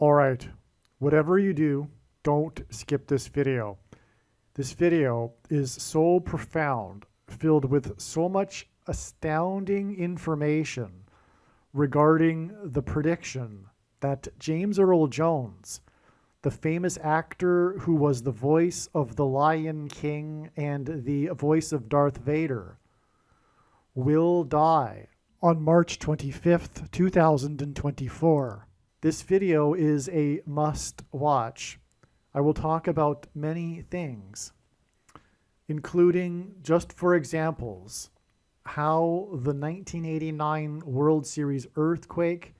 Alright, whatever you do, don't skip this video. This video is so profound, filled with so much astounding information regarding the prediction that James Earl Jones, the famous actor who was the voice of the Lion King and the voice of Darth Vader, will die on March 25th, 2024. This video is a must-watch. I will talk about many things, including, just for examples, how the 1989 World Series earthquake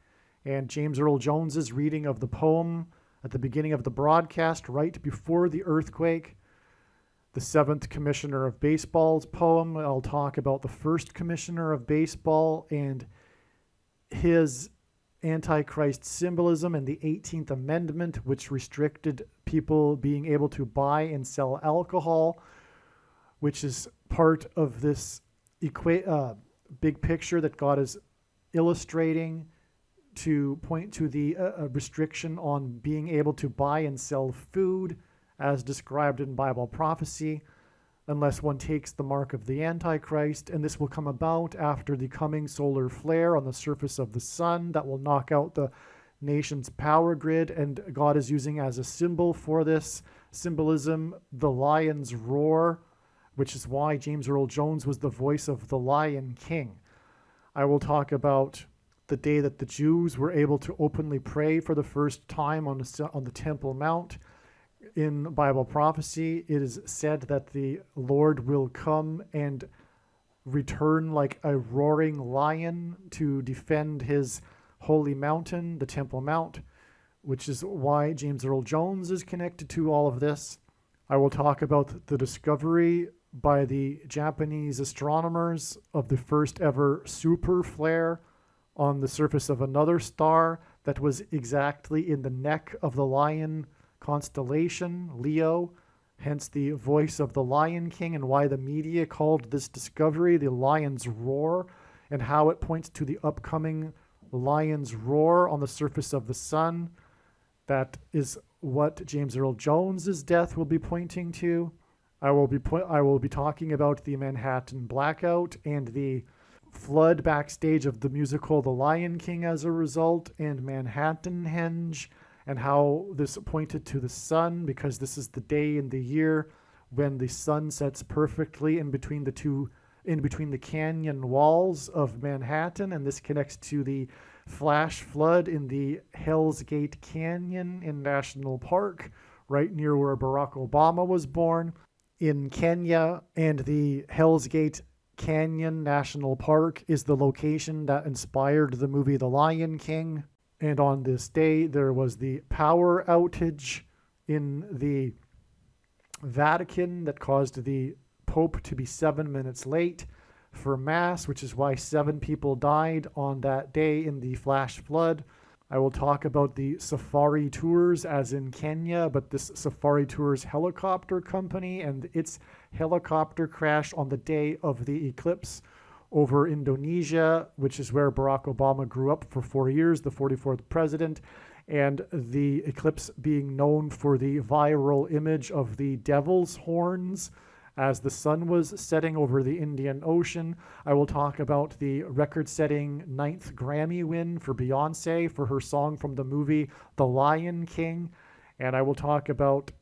and James Earl Jones's reading of the poem at the beginning of the broadcast right before the earthquake, the 7th Commissioner of Baseball's poem. I'll talk about the 1st Commissioner of Baseball and his Antichrist symbolism and the 18th Amendment, which restricted people being able to buy and sell alcohol, which is part of this big picture that God is illustrating to point to the restriction on being able to buy and sell food as described in Bible prophecy, unless one takes the mark of the Antichrist. And this will come about after the coming solar flare on the surface of the sun that will knock out the nation's power grid. And God is using as a symbol for this symbolism the lion's roar, which is why James Earl Jones was the voice of the Lion King. I will talk about the day that the Jews were able to openly pray for the first time on the Temple Mount. In Bible prophecy, it is said that the Lord will come and return like a roaring lion to defend his holy mountain, the Temple Mount, which is why James Earl Jones is connected to all of this. I will talk about the discovery by the Japanese astronomers of the first ever super flare on the surface of another star that was exactly in the neck of the lion constellation, Leo, hence the voice of the Lion King, and why the media called this discovery the lion's roar, and how it points to the upcoming lion's roar on the surface of the sun. That is what James Earl Jones's death will be pointing to. I will be talking about the Manhattan blackout and the flood backstage of the musical The Lion King as a result, and Manhattanhenge, and how this pointed to the sun, because this is the day in the year when the sun sets perfectly in between the canyon walls of Manhattan, and this connects to the flash flood in the Hell's Gate Canyon in National Park, right near where Barack Obama was born, in Kenya. And the Hell's Gate Canyon National Park is the location that inspired the movie The Lion King. And on this day, there was the power outage in the Vatican that caused the Pope to be 7 minutes late for Mass, which is why 7 people died on that day in the flash flood. I will talk about the Safari Tours as in Kenya, but this Safari Tours helicopter company and its helicopter crash on the day of the eclipse over Indonesia, which is where Barack Obama grew up for 4 years, the 44th president, and the eclipse being known for the viral image of the devil's horns as the sun was setting over the Indian Ocean. I will talk about the record-setting 9th Grammy win for Beyonce for her song from the movie The Lion King, and I will talk about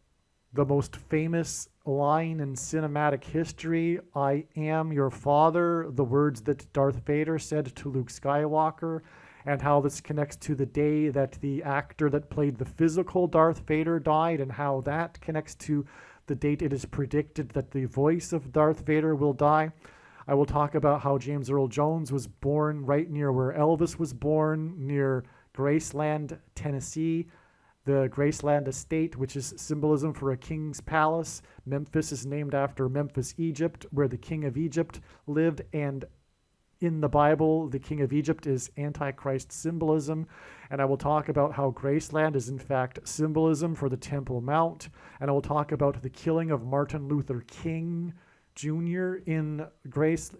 the most famous line in cinematic history, "I am your father," the words that Darth Vader said to Luke Skywalker, and how this connects to the day that the actor that played the physical Darth Vader died, and how that connects to the date it is predicted that the voice of Darth Vader will die. I will talk about how James Earl Jones was born right near where Elvis was born, near Graceland, Tennessee, the Graceland estate, which is symbolism for a king's palace. Memphis is named after Memphis, Egypt, where the king of Egypt lived, and in the Bible, the king of Egypt is Antichrist symbolism. And I will talk about how Graceland is in fact symbolism for the Temple Mount. And I will talk about the killing of Martin Luther King Jr. in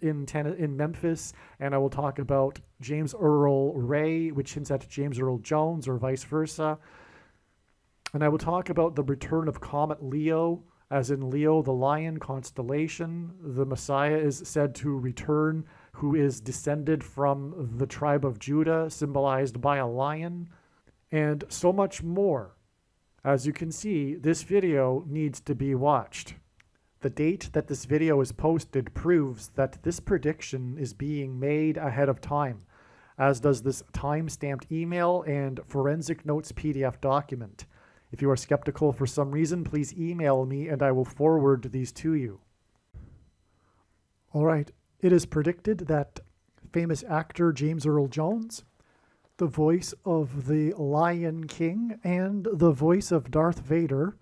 in Memphis, and I will talk about James Earl Ray, which hints at James Earl Jones or vice versa. And I will talk about the return of Comet Leo, as in Leo, the lion constellation. The Messiah is said to return, who is descended from the tribe of Judah, symbolized by a lion, and so much more. As you can see, this video needs to be watched. The date that this video is posted proves that this prediction is being made ahead of time, as does this time-stamped email and forensic notes PDF document. If you are skeptical for some reason, please email me and I will forward these to you. All right, it is predicted that famous actor James Earl Jones, the voice of the Lion King and the voice of Darth Vader,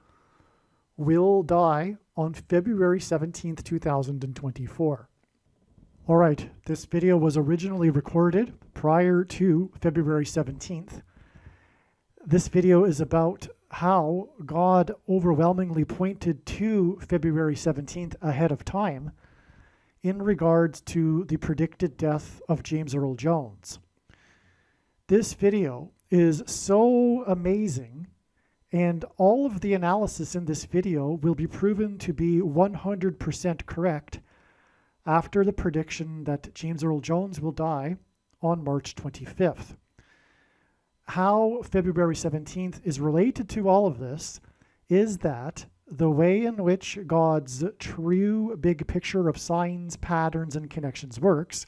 will die on February 17th, 2024. All right, this video was originally recorded prior to February 17th. This video is about how God overwhelmingly pointed to February 17th ahead of time in regards to the predicted death of James Earl Jones. This video is so amazing, and all of the analysis in this video will be proven to be 100% correct after the prediction that James Earl Jones will die on March 25th. How February 17th is related to all of this is that the way in which God's true big picture of signs, patterns, and connections works,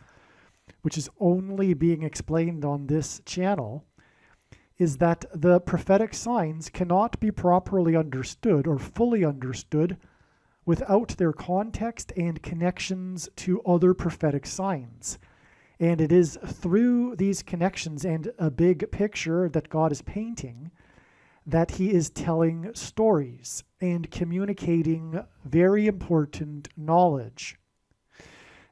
which is only being explained on this channel, is that the prophetic signs cannot be properly understood or fully understood without their context and connections to other prophetic signs. And it is through these connections and a big picture that God is painting that he is telling stories and communicating very important knowledge.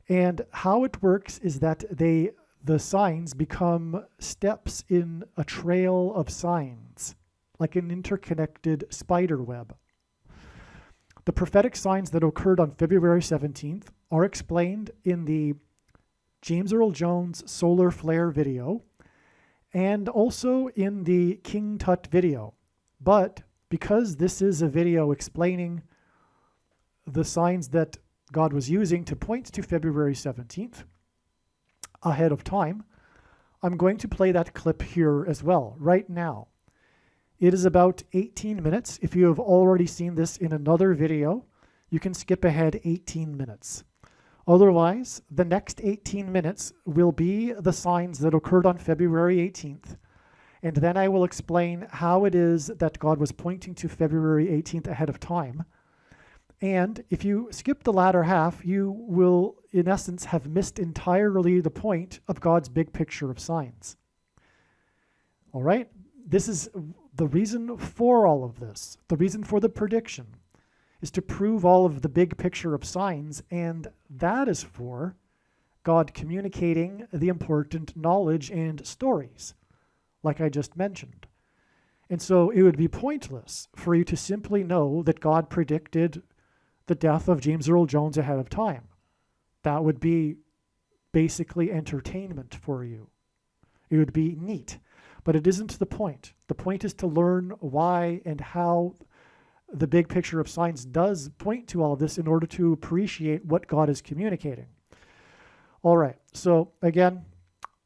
And how it works is that the signs become steps in a trail of signs, like an interconnected spider web. The prophetic signs that occurred on February 17th are explained in the James Earl Jones solar flare video and also in the King Tut video. But because this is a video explaining the signs that God was using to point to February 17th ahead of time, I'm going to play that clip here as well, right now. It is about 18 minutes. If you have already seen this in another video, you can skip ahead 18 minutes. Otherwise, the next 18 minutes will be the signs that occurred on February 18th. And then I will explain how it is that God was pointing to February 18th ahead of time. And if you skip the latter half, you will, in essence, have missed entirely the point of God's big picture of signs. All right? This is the reason for all of this. The reason for the prediction is to prove all of the big picture of signs, and that is for God communicating the important knowledge and stories, like I just mentioned. And so it would be pointless for you to simply know that God predicted the death of James Earl Jones ahead of time. That would be basically entertainment for you. It would be neat, but it isn't the point. The point is to learn why and how the big picture of signs does point to all of this in order to appreciate what God is communicating. All right, so again,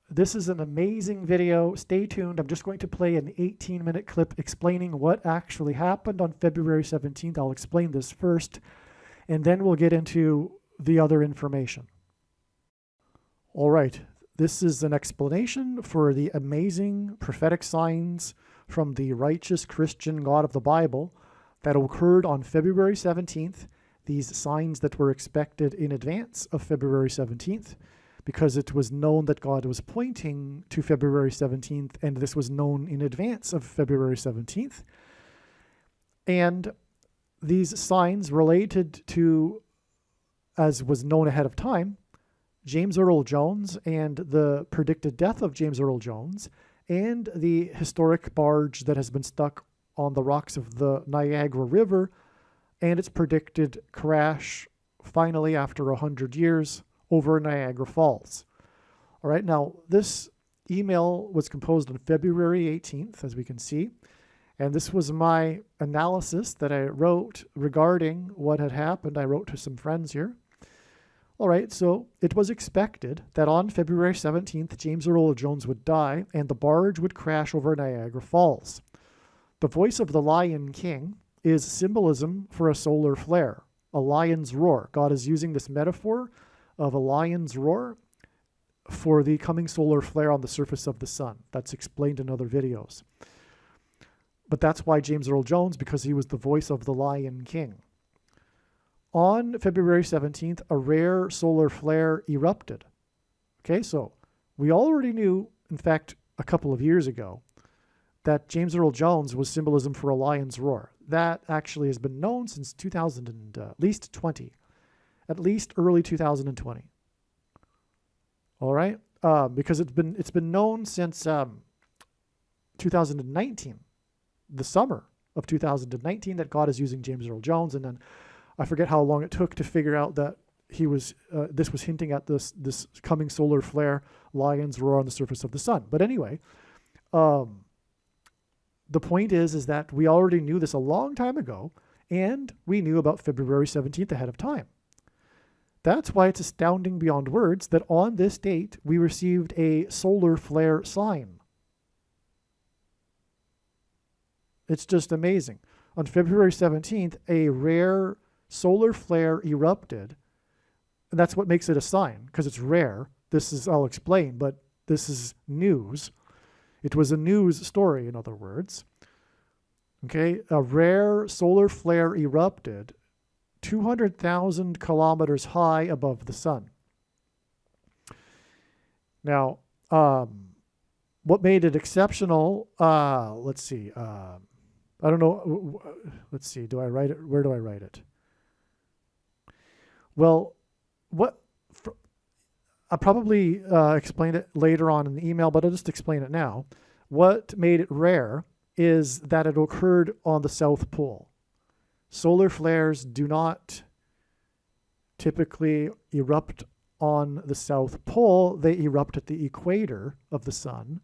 this is an amazing video. Stay tuned. I'm just going to play an 18-minute clip explaining what actually happened on February 17th. I'll explain this first, and then we'll get into the other information. All right, this is an explanation for the amazing prophetic signs from the righteous Christian God of the Bible that occurred on February 17th, these signs that were expected in advance of February 17th, because it was known that God was pointing to February 17th, and this was known in advance of February 17th. And these signs related to, as was known ahead of time, James Earl Jones and the predicted death of James Earl Jones, and the historic barge that has been stuck on the rocks of the Niagara River and its predicted crash finally, after 100 years, over Niagara Falls. All right, now this email was composed on February 18th, as we can see, and this was my analysis that I wrote regarding what had happened. I wrote to some friends here. All right, so it was expected that on February 17th, James Earl Jones would die and the barge would crash over Niagara Falls. The voice of the Lion King is symbolism for a solar flare, a lion's roar. God is using this metaphor of a lion's roar for the coming solar flare on the surface of the sun. That's explained in other videos. But that's why James Earl Jones, because he was the voice of the Lion King. On February 17th, a rare solar flare erupted. Okay, so we already knew, in fact, a couple of years ago, that James Earl Jones was symbolism for a lion's roar. That actually has been known since 2020, at least early 2020. All right, because it's been known since 2019, the summer of 2019, that God is using James Earl Jones, and then I forget how long it took to figure out that he was. This was hinting at this coming solar flare, lion's roar on the surface of the sun. But anyway, the point is that we already knew this a long time ago, and we knew about February 17th ahead of time. That's why it's astounding beyond words that on this date we received a solar flare sign. It's just amazing. On February 17th, a rare solar flare erupted, and that's what makes it a sign, because it's rare. This is, I'll explain, but this is news. It was a news story, in other words. Okay, a rare solar flare erupted 200,000 kilometers high above the sun. Now, what made it exceptional, let's see, I don't know, let's see, do I write it? Where do I write it? Well, I'll probably explain it later on in the email, but I'll just explain it now. What made it rare is that it occurred on the South Pole. Solar flares do not typically erupt on the South Pole. They erupt at the equator of the sun.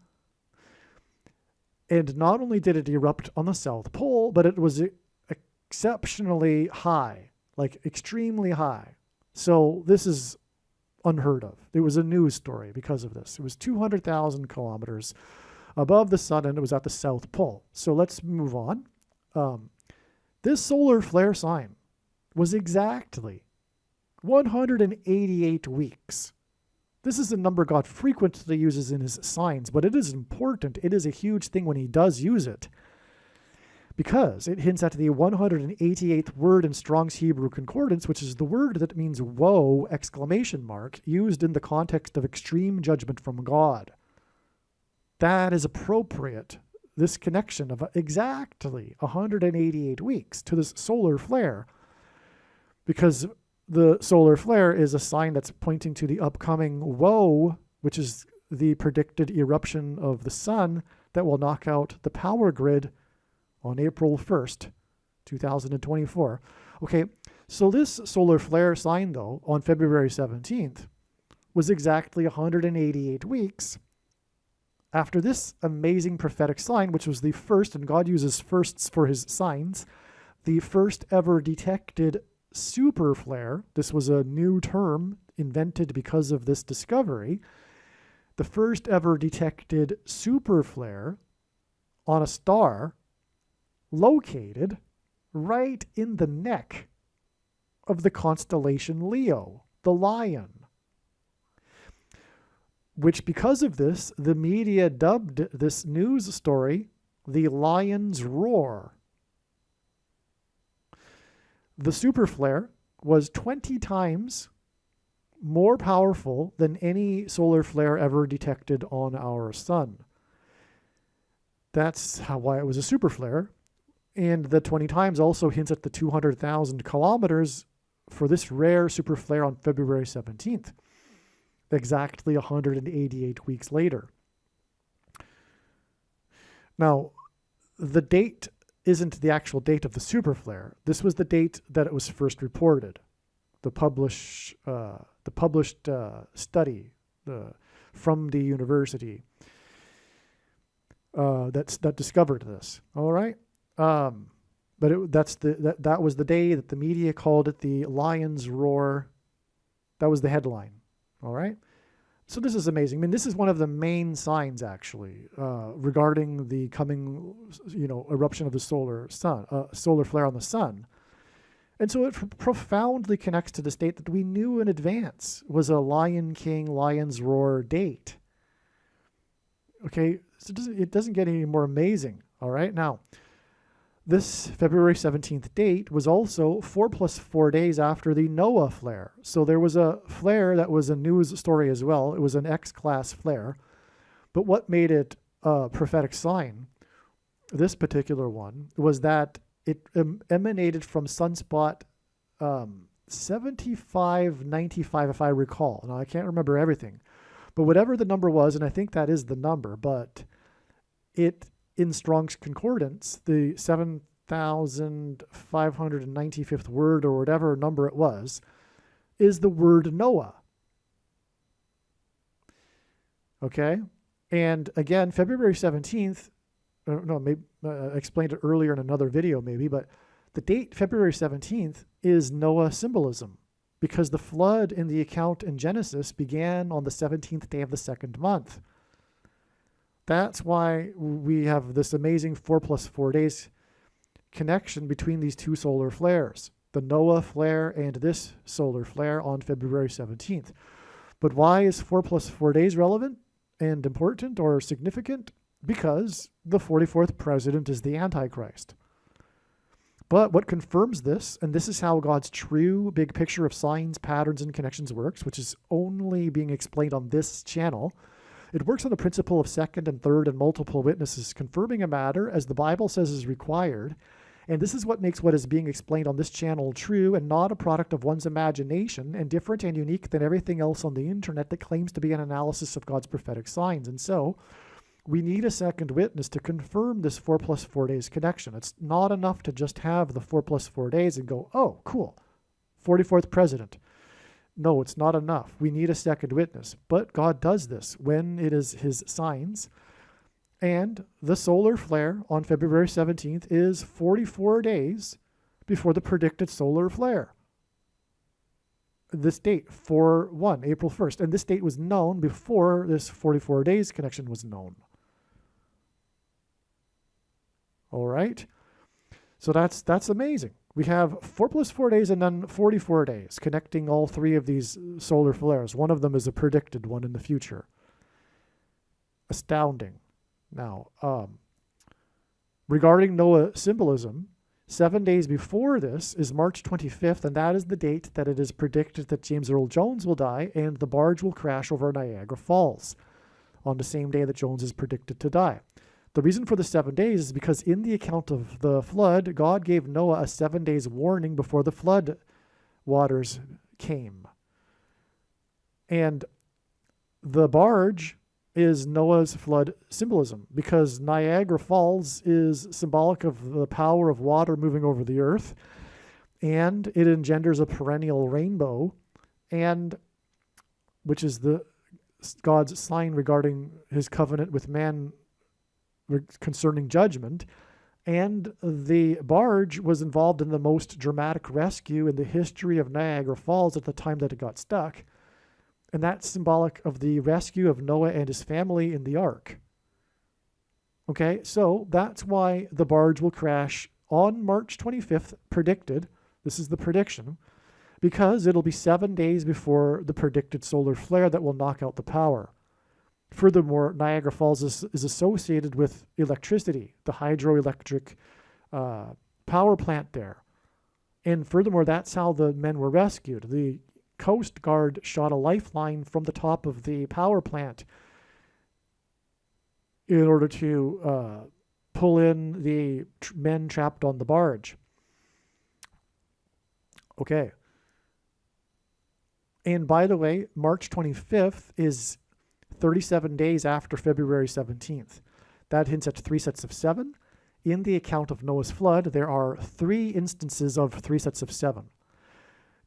And not only did it erupt on the South Pole, but it was exceptionally high, like extremely high. So this is unheard of. It was a news story because of this. It was 200,000 kilometers above the sun, and it was at the South Pole. So let's move on. This solar flare sign was exactly 188 weeks. This is a number God frequently uses in his signs, but it is important. It is a huge thing when he does use it, because it hints at the 188th word in Strong's Hebrew Concordance, which is the word that means woe, ! Used in the context of extreme judgment from God. That is appropriate, this connection of exactly 188 weeks to this solar flare, because the solar flare is a sign that's pointing to the upcoming woe, which is the predicted eruption of the sun that will knock out the power grid on April 1st, 2024. Okay, so this solar flare sign, though, on February 17th, was exactly 188 weeks after this amazing prophetic sign, which was the first, and God uses firsts for his signs, the first ever detected super flare. This was a new term invented because of this discovery. The first ever detected super flare on a star located right in the neck of the constellation Leo, the lion, which, because of this, the media dubbed this news story the lion's roar. The super flare was 20 times more powerful than any solar flare ever detected on our sun. That's why it was a super flare. And the 20 times also hints at the 200,000 kilometers for this rare super flare on February 17th, exactly 188 weeks later. Now, the date isn't the actual date of the super flare. This was the date that it was first reported. the published study from the university that discovered this. All right, but that was the day that the media called it the lion's roar. That was the headline. All right. So this is amazing. I mean, this is one of the main signs, actually, regarding the coming, eruption of the solar flare on the sun. And so it profoundly connects to the date that we knew in advance was a Lion King, Lion's Roar date. Okay, so it doesn't get any more amazing. All right, now, this February 17th date was also 4 + 4 days after the Noah flare. So there was a flare that was a news story as well. It was an X-class flare. But what made it a prophetic sign, this particular one, was that it emanated from sunspot 7595, if I recall. Now, I can't remember everything. But whatever the number was, and I think that is the number, but it, in Strong's Concordance, the 7,595th word or whatever number it was, is the word Noah. Okay? And again, February 17th, maybe I explained it earlier in another video maybe, but the date February 17th is Noah symbolism, because the flood in the account in Genesis began on the 17th day of the second month. That's why we have this amazing 4 + 4 days connection between these two solar flares, the Noah flare and this solar flare on February 17th. But why is 4 + 4 days relevant and important or significant? Because the 44th president is the Antichrist. But what confirms this, and this is how God's true big picture of signs, patterns, and connections works, which is only being explained on this channel. It works on the principle of second and third and multiple witnesses confirming a matter as the Bible says is required. And this is what makes what is being explained on this channel true and not a product of one's imagination and different and unique than everything else on the internet that claims to be an analysis of God's prophetic signs. And so we need a second witness to confirm this 4 + 4 days connection. It's not enough to just have the 4 + 4 days and go, oh, cool, 44th president. No, it's not enough. We need a second witness. But God does this when it is his signs. And the solar flare on February 17th is 44 days before the predicted solar flare. This date, 4/1, April 1st. And this date was known before this 44 days connection was known. All right. So that's amazing. We have 4 + 4 days and then 44 days connecting all three of these solar flares. One of them is a predicted one in the future. Astounding. Now, regarding Noah symbolism, 7 days before this is March 25th, and that is the date that it is predicted that James Earl Jones will die and the barge will crash over Niagara Falls on the same day that Jones is predicted to die. The reason for the 7 days is because in the account of the flood, God gave Noah a 7 days warning before the flood waters came. And the barge is Noah's flood symbolism because Niagara Falls is symbolic of the power of water moving over the earth, and it engenders a perennial rainbow, and which is God's sign regarding his covenant with man concerning judgment. And the barge was involved in the most dramatic rescue in the history of Niagara Falls at the time that it got stuck. And that's symbolic of the rescue of Noah and his family in the ark. Okay, so that's why the barge will crash on March 25th, predicted. This is the prediction, because it'll be 7 days before the predicted solar flare that will knock out the power. Furthermore, Niagara Falls is associated with electricity, the hydroelectric power plant there. And furthermore, that's how the men were rescued. The Coast Guard shot a lifeline from the top of the power plant in order to pull in the men trapped on the barge. Okay. And by the way, March 25th is 37 days after February 17th. That hints at 3 sets of 7. In the account of Noah's flood, there are 3 instances of 3 sets of 7.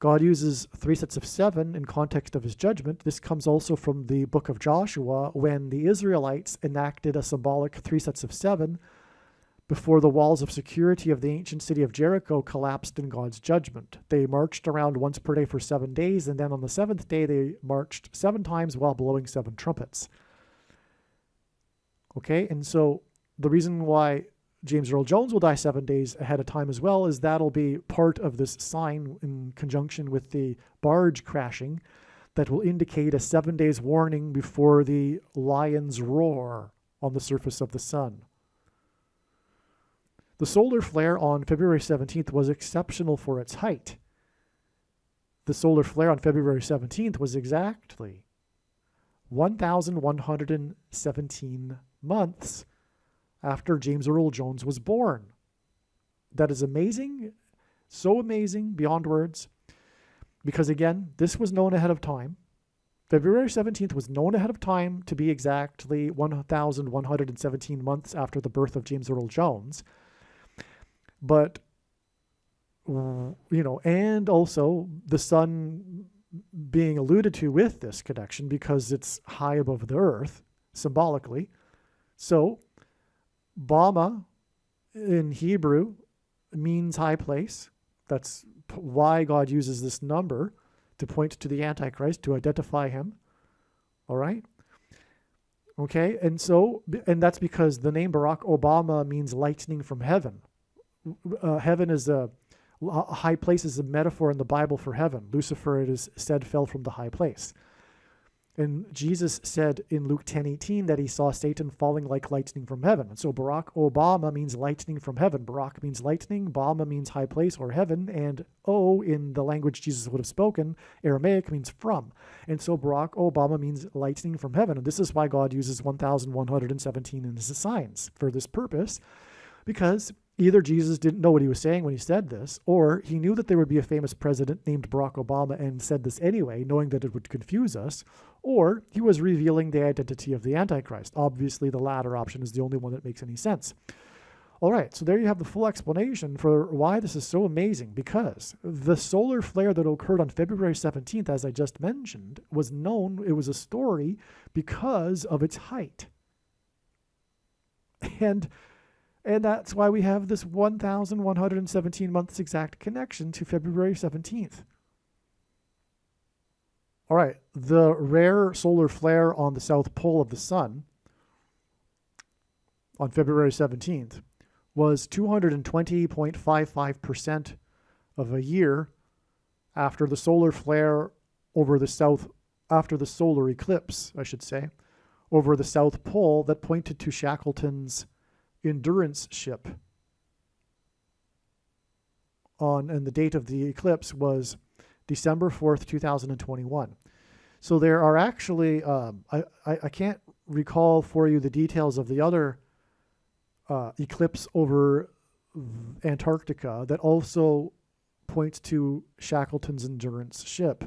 God uses 3 sets of 7 in context of his judgment. This comes also from the book of Joshua, when the Israelites enacted a symbolic 3 sets of 7 before the walls of security of the ancient city of Jericho collapsed in God's judgment. They marched around once per day for 7 days, and then on the 7th day they marched 7 times while blowing 7 trumpets. Okay, and so the reason why James Earl Jones will die 7 days ahead of time as well is that'll be part of this sign in conjunction with the barge crashing that will indicate a 7 days warning before the lion's roar on the surface of the sun. The solar flare on February 17th was exceptional for its height. The solar flare on February 17th was exactly 1,117 months after James Earl Jones was born. That is amazing, so amazing beyond words, because again, this was known ahead of time. February 17th was known ahead of time to be exactly 1,117 months after the birth of James Earl Jones. But, and also the sun being alluded to with this connection because it's high above the earth, symbolically. So, Bama in Hebrew means high place. That's why God uses this number to point to the Antichrist, to identify him. All right? Okay, and that's because the name Barack Obama means lightning from heaven. Heaven is a high place is a metaphor in the Bible for heaven. Lucifer, it is said, fell from the high place. And Jesus said in Luke 10:18 that he saw Satan falling like lightning from heaven. And so Barack Obama means lightning from heaven. Barack means lightning, Bama means high place or heaven, and O in the language Jesus would have spoken, Aramaic, means from. And so Barack Obama means lightning from heaven. And this is why God uses 1,117 in his signs for this purpose, because either Jesus didn't know what he was saying when he said this, or he knew that there would be a famous president named Barack Obama and said this anyway, knowing that it would confuse us, or he was revealing the identity of the Antichrist. Obviously, the latter option is the only one that makes any sense. All right, so there you have the full explanation for why this is so amazing, because the solar flare that occurred on February 17th, as I just mentioned, was known, it was a story because of its height. And that's why we have this 1,117 months exact connection to February 17th. All right, the rare solar flare on the south pole of the sun on February 17th was 220.55% of a year after the solar flare over the south, after the solar eclipse, I should say, over the south pole that pointed to Shackleton's Endurance ship and the date of the eclipse was December 4th, 2021. So there are actually, I can't recall for you the details of the other eclipse over Antarctica that also points to Shackleton's Endurance ship.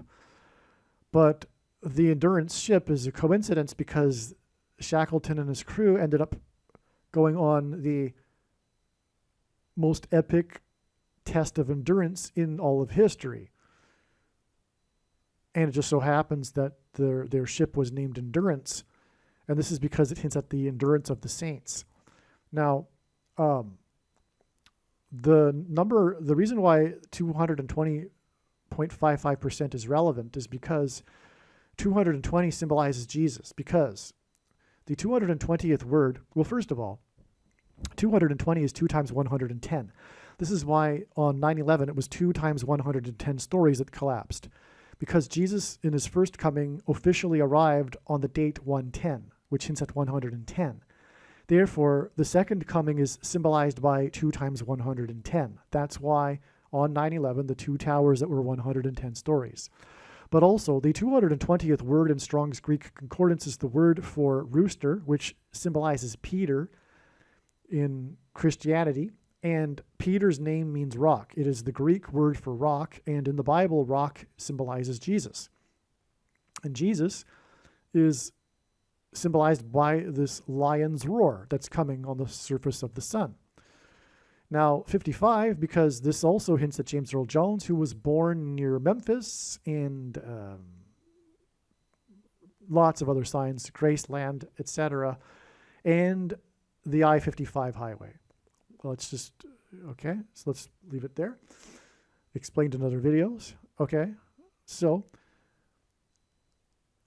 But the Endurance ship is a coincidence because Shackleton and his crew ended up going on the most epic test of endurance in all of history. And it just so happens that their ship was named Endurance, and this is because it hints at the endurance of the saints. Now, the reason why 220.55% is relevant is because 220 symbolizes Jesus, because the 220th word, well, first of all, 220 is 2 times 110. This is why on 9/11 it was 2 times 110 stories that collapsed, because Jesus in his first coming officially arrived on the date 110, which hints at 110. Therefore, the second coming is symbolized by 2 times 110. That's why on 9/11 the 2 towers that were 110 stories. But also, the 220th word in Strong's Greek Concordance is the word for rooster, which symbolizes Peter in Christianity. And Peter's name means rock. It is the Greek word for rock, and in the Bible, rock symbolizes Jesus. And Jesus is symbolized by this lion's roar that's coming on the surface of the sun. Now, 55, because this also hints at James Earl Jones, who was born near Memphis, and lots of other signs, Graceland, etc., and the I-55 highway. Let's just, okay, so let's leave it there. Explained in other videos. Okay, so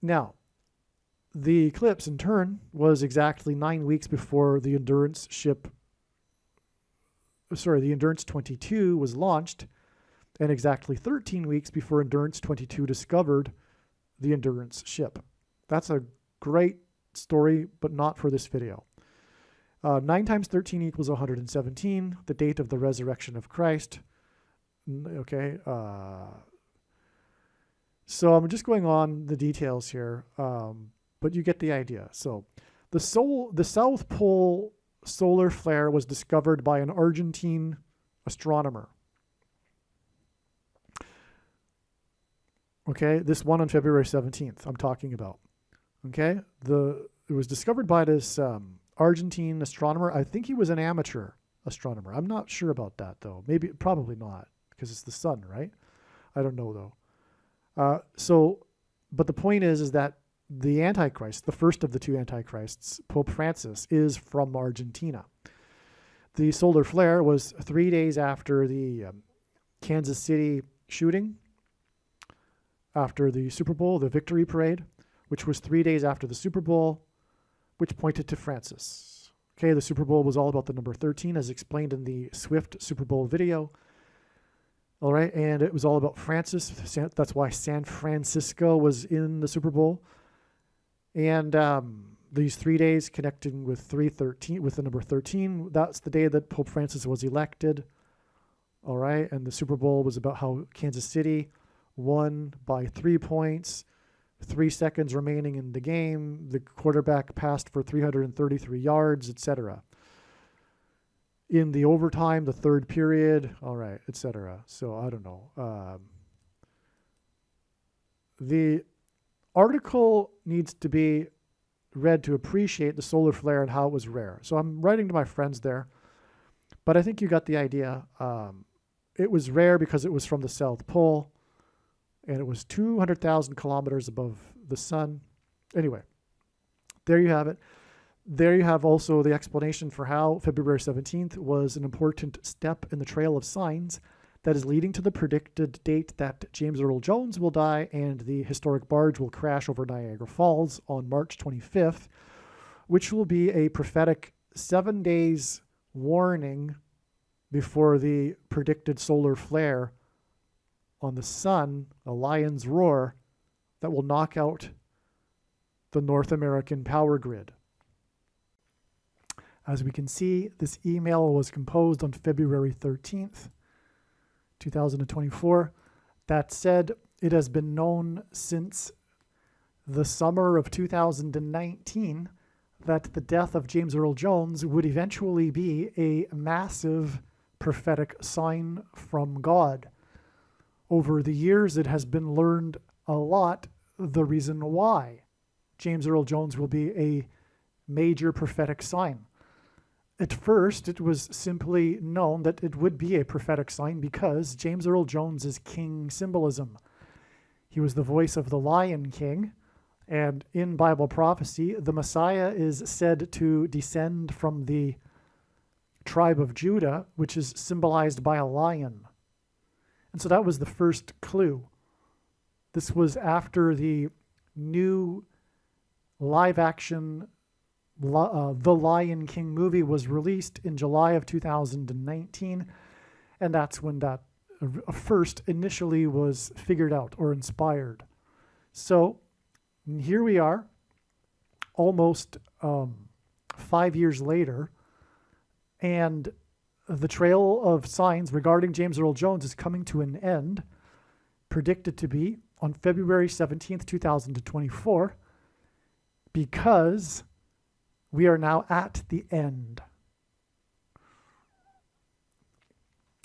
now the eclipse in turn was exactly 9 weeks before the Endurance 22 was launched, and exactly 13 weeks before Endurance 22 discovered the Endurance ship. That's a great story, but not for this video. 9 times 13 equals 117, the date of the resurrection of Christ. Okay, so I'm just going on the details here, but you get the idea. So the South Pole solar flare was discovered by an Argentine astronomer. Okay, this one on February 17th I'm talking about. Okay, it was discovered by this Argentine astronomer. I think he was an amateur astronomer. I'm not sure about that though. Probably not, because it's the sun, right? I don't know though. But the point is that the Antichrist, the first of the two Antichrists, Pope Francis, is from Argentina. The solar flare was 3 days after the Kansas City shooting, after the Super Bowl, the victory parade, which was 3 days after the Super Bowl, which pointed to Francis. Okay, the Super Bowl was all about the number 13, as explained in the Swift Super Bowl video. All right, and it was all about Francis. That's why San Francisco was in the Super Bowl. And these 3 days connecting with with the number 13, that's the day that Pope Francis was elected. All right, and the Super Bowl was about how Kansas City won by 3 points, 3 seconds remaining in the game. The quarterback passed for 333 yards, etc. In the overtime, the third period, all right, etc. So I don't know. The article needs to be read to appreciate the solar flare and how it was rare. So I'm writing to my friends there, but I think you got the idea. It was rare because it was from the South Pole, and it was 200,000 kilometers above the sun. Anyway, there you have it. There you have also the explanation for how February 17th was an important step in the trail of signs that is leading to the predicted date that James Earl Jones will die and the historic barge will crash over Niagara Falls on March 25th, which will be a prophetic 7 days warning before the predicted solar flare on the sun, a lion's roar, that will knock out the North American power grid. As we can see, this email was composed on February 13th, 2024. That said, it has been known since the summer of 2019 that the death of James Earl Jones would eventually be a massive prophetic sign from God. Over the years, it has been learned a lot the reason why James Earl Jones will be a major prophetic sign. At first, it was simply known that it would be a prophetic sign because James Earl Jones is king symbolism. He was the voice of the Lion King, and in Bible prophecy, the Messiah is said to descend from the tribe of Judah, which is symbolized by a lion. And so that was the first clue. This was after the new live-action The Lion King movie was released in July of 2019, and that's when that first initially was figured out or inspired. So here we are, almost 5 years later, and the trail of signs regarding James Earl Jones is coming to an end, predicted to be on February 17th, 2024, because we are now at the end.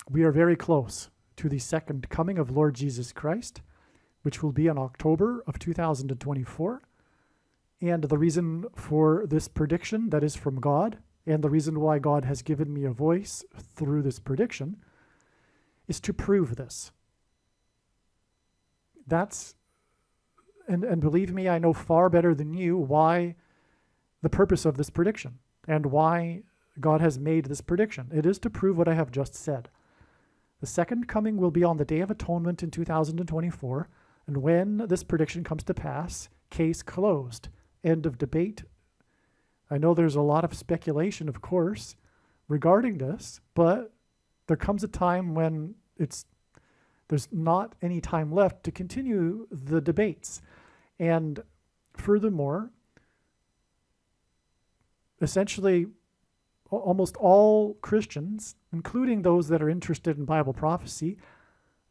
We are very close to the second coming of Lord Jesus Christ, which will be in October of 2024. And the reason for this prediction that is from God and the reason why God has given me a voice through this prediction is to prove this. And believe me, I know far better than you why the purpose of this prediction and why God has made this prediction. It is to prove what I have just said. The second coming will be on the Day of Atonement in 2024, and when this prediction comes to pass, case closed. End of debate. I know there's a lot of speculation, of course, regarding this, but there comes a time when there's not any time left to continue the debates. And furthermore, essentially, almost all Christians, including those that are interested in Bible prophecy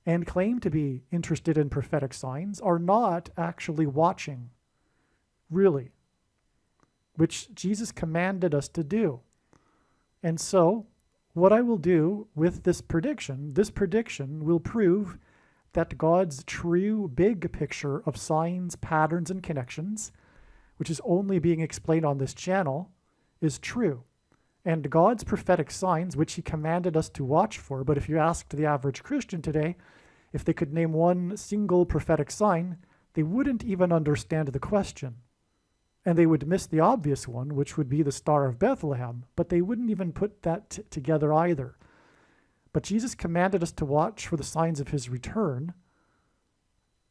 and claim to be interested in prophetic signs, are not actually watching, really, which Jesus commanded us to do. And so, what I will do with this prediction will prove that God's true big picture of signs, patterns, and connections, which is only being explained on this channel, is true. And God's prophetic signs, which he commanded us to watch for, but if you asked the average Christian today if they could name one single prophetic sign, they wouldn't even understand the question. And they would miss the obvious one, which would be the Star of Bethlehem, but they wouldn't even put that together either. But Jesus commanded us to watch for the signs of his return,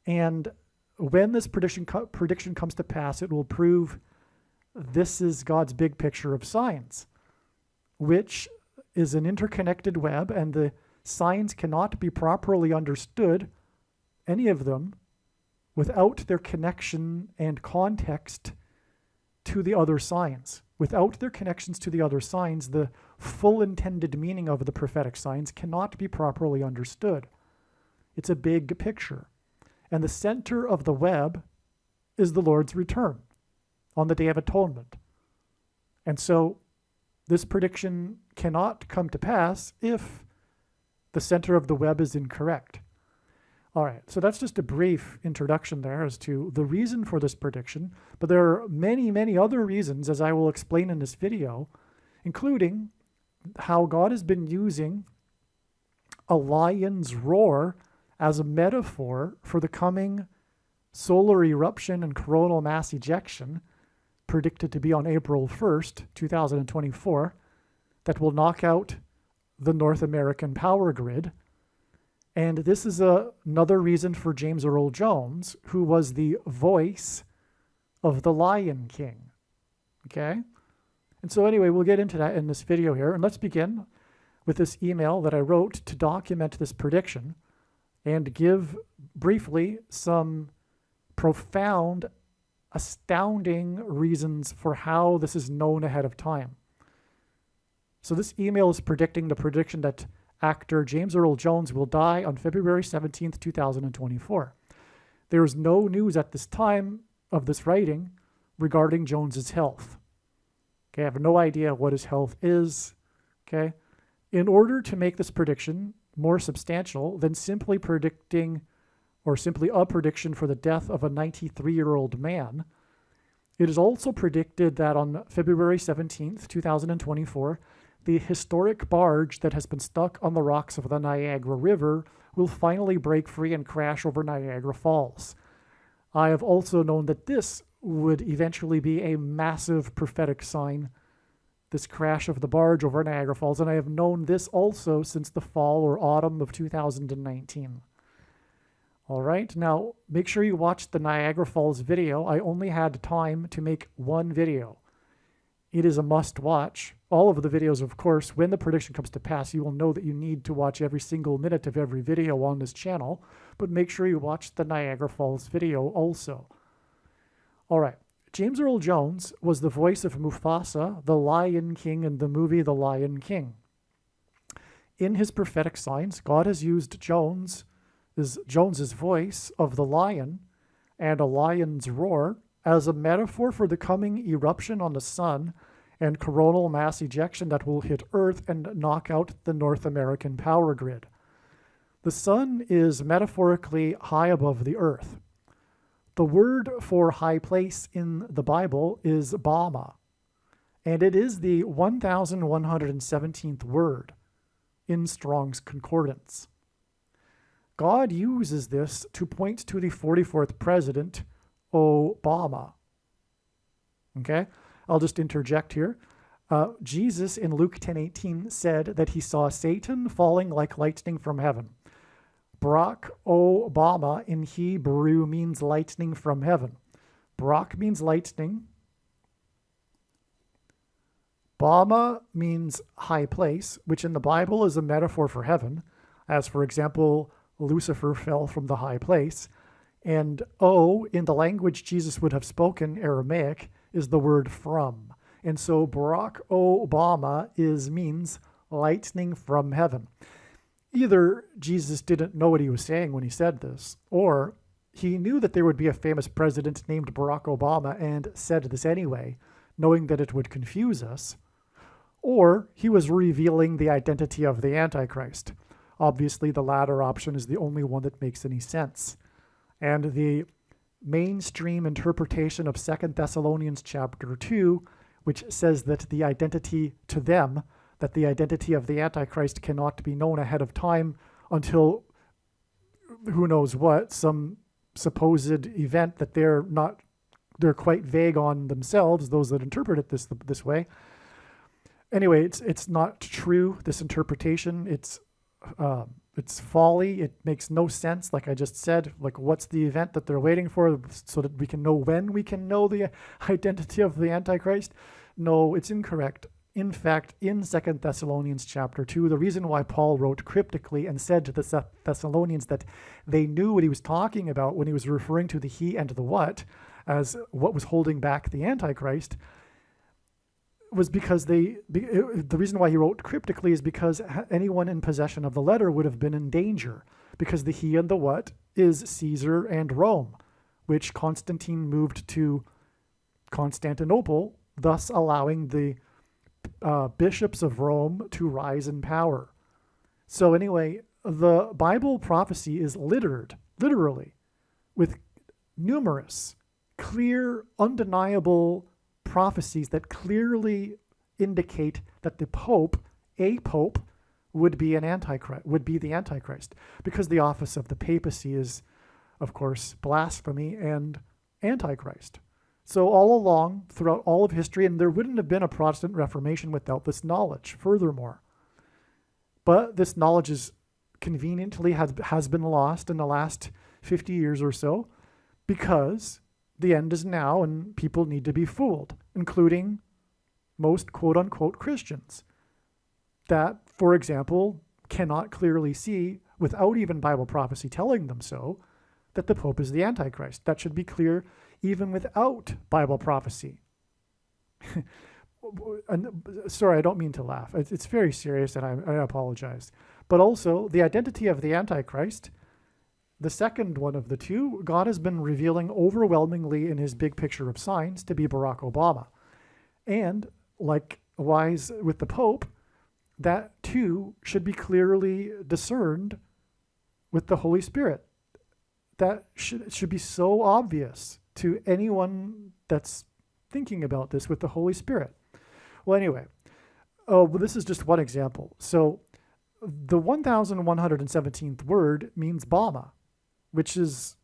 and when this prediction comes to pass, it will prove this is God's big picture of signs, which is an interconnected web, and the signs cannot be properly understood, any of them, without their connection and context to the other signs. Without their connections to the other signs, the full intended meaning of the prophetic signs cannot be properly understood. It's a big picture. And the center of the web is the Lord's return on the Day of Atonement. And so this prediction cannot come to pass if the center of the web is incorrect. All right, so that's just a brief introduction there as to the reason for this prediction, but there are many, many other reasons, as I will explain in this video, including how God has been using a lion's roar as a metaphor for the coming solar eruption and coronal mass ejection, predicted to be on April 1st, 2024, that will knock out the North American power grid. And this is another reason for James Earl Jones, who was the voice of the Lion King. Okay? And so anyway, we'll get into that in this video here. And let's begin with this email that I wrote to document this prediction and give briefly some profound, astounding reasons for how this is known ahead of time. So this email is predicting the prediction that actor James Earl Jones will die on February 17th, 2024. There is no news at this time of this writing regarding Jones's health. Okay, I have no idea what his health is. Okay, in order to make this prediction more substantial than simply predicting or simply a prediction for the death of a 93-year-old man, it is also predicted that on February 17th, 2024, the historic barge that has been stuck on the rocks of the Niagara River will finally break free and crash over Niagara Falls. I have also known that this would eventually be a massive prophetic sign, this crash of the barge over Niagara Falls, and I have known this also since the fall or autumn of 2019. All right, now make sure you watch the Niagara Falls video. I only had time to make one video. It is a must watch. All of the videos, of course, when the prediction comes to pass, you will know that you need to watch every single minute of every video on this channel, but make sure you watch the Niagara Falls video also. All right, James Earl Jones was the voice of Mufasa, the Lion King in the movie The Lion King. In his prophetic signs, God has used Jones's voice of the lion and a lion's roar as a metaphor for the coming eruption on the sun and coronal mass ejection that will hit Earth and knock out the North American power grid. The sun is metaphorically high above the earth. The word for high place in the Bible is Bama, And it is the 1117th word in Strong's Concordance. God uses this to point to the 44th president, Obama. Okay? I'll just interject here. Jesus in Luke 10:18 said that he saw Satan falling like lightning from heaven. Barack Obama in Hebrew means lightning from heaven. Barack means lightning. Obama means high place, which in the Bible is a metaphor for heaven, as for example, Lucifer fell from the high place. And O, in the language Jesus would have spoken, Aramaic, is the word from. And so Barack Obama means lightning from heaven. Either Jesus didn't know what he was saying when he said this, or he knew that there would be a famous president named Barack Obama and said this anyway, knowing that it would confuse us, or he was revealing the identity of the Antichrist. Obviously, the latter option is the only one that makes any sense. And the mainstream interpretation of 2 Thessalonians chapter 2, which says that the identity to them, that the identity of the Antichrist cannot be known ahead of time until who knows what, some supposed event that they're quite vague on themselves, those that interpret it this way. Anyway, it's not true, this interpretation. It's folly. It makes no sense. Like I just said, like what's the event that they're waiting for so that we can know when we can know the identity of the Antichrist? No, it's incorrect. In fact, in 2 Thessalonians chapter 2, the reason why Paul wrote cryptically and said to the Thessalonians that they knew what he was talking about when he was referring to the he and the what as what was holding back the Antichrist was because the reason why he wrote cryptically is because anyone in possession of the letter would have been in danger, because the he and the what is Caesar and Rome, which Constantine moved to Constantinople, thus allowing the bishops of Rome to rise in power. So anyway, the Bible prophecy is littered, literally, with numerous, clear, undeniable prophecies that clearly indicate that the Pope, a Pope, would be the Antichrist, because the office of the papacy is, of course, blasphemy and Antichrist. So all along, throughout all of history, and there wouldn't have been a Protestant Reformation without this knowledge, furthermore. But this knowledge is conveniently has been lost in the last 50 years or so, because the end is now and people need to be fooled, including most quote-unquote Christians that, for example, cannot clearly see, without even Bible prophecy telling them so, that the Pope is the Antichrist. That should be clear even without Bible prophecy. Sorry, I don't mean to laugh. It's very serious, and I apologize. But also, the identity of the Antichrist, the second one of the two, God has been revealing overwhelmingly in his big picture of signs to be Barack Obama. And likewise with the Pope, that too should be clearly discerned with the Holy Spirit. That should be so obvious to anyone that's thinking about this with the Holy Spirit. Well, anyway, this is just one example. So the 1117th word means Bama, which is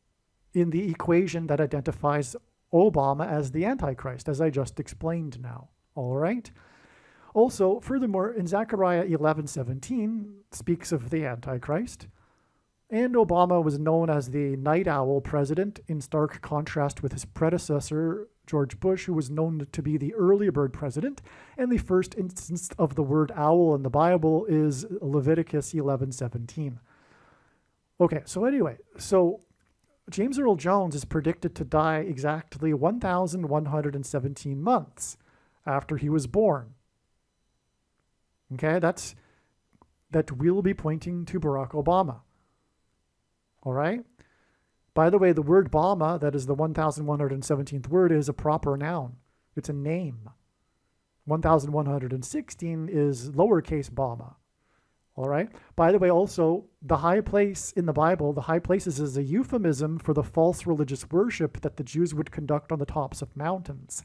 in the equation that identifies Obama as the Antichrist, as I just explained now. All right? Also, furthermore, in Zechariah 11:17 speaks of the Antichrist, and Obama was known as the night owl president, in stark contrast with his predecessor, George Bush, who was known to be the early bird president, and the first instance of the word owl in the Bible is Leviticus 11:17. Okay, so anyway, James Earl Jones is predicted to die exactly 1,117 months after he was born. Okay, that will be pointing to Barack Obama. All right? By the way, the word Bama, that is the 1,117th word, is a proper noun. It's a name. 1,116 is lowercase Bama. All right? By the way, also, the high place in the Bible, the high places is a euphemism for the false religious worship that the Jews would conduct on the tops of mountains.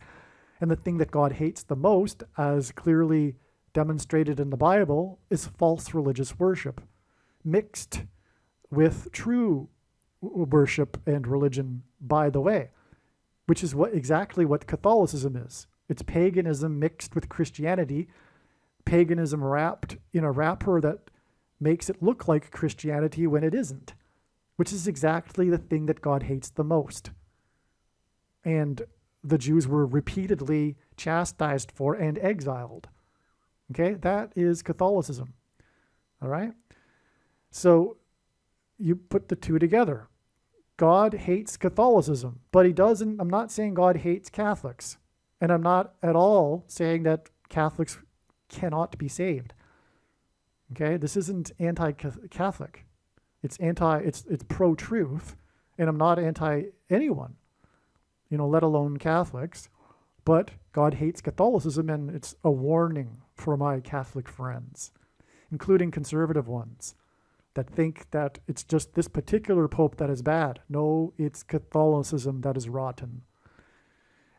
And the thing that God hates the most, as clearly demonstrated in the Bible, is false religious worship, mixed with true worship and religion, by the way, which is exactly what Catholicism is. It's paganism mixed with Christianity, paganism wrapped in a wrapper that makes it look like Christianity when it isn't, which is exactly the thing that God hates the most. And the Jews were repeatedly chastised for and exiled. Okay, that is Catholicism. All right? So you put the two together. God hates Catholicism, but he doesn't. I'm not saying God hates Catholics. And I'm not at all saying that Catholics cannot be saved. Okay, this isn't anti-Catholic. It's pro-truth, and I'm not anti-anyone, let alone Catholics. But God hates Catholicism, and it's a warning for my Catholic friends, including conservative ones, that think that it's just this particular pope that is bad. No, it's Catholicism that is rotten.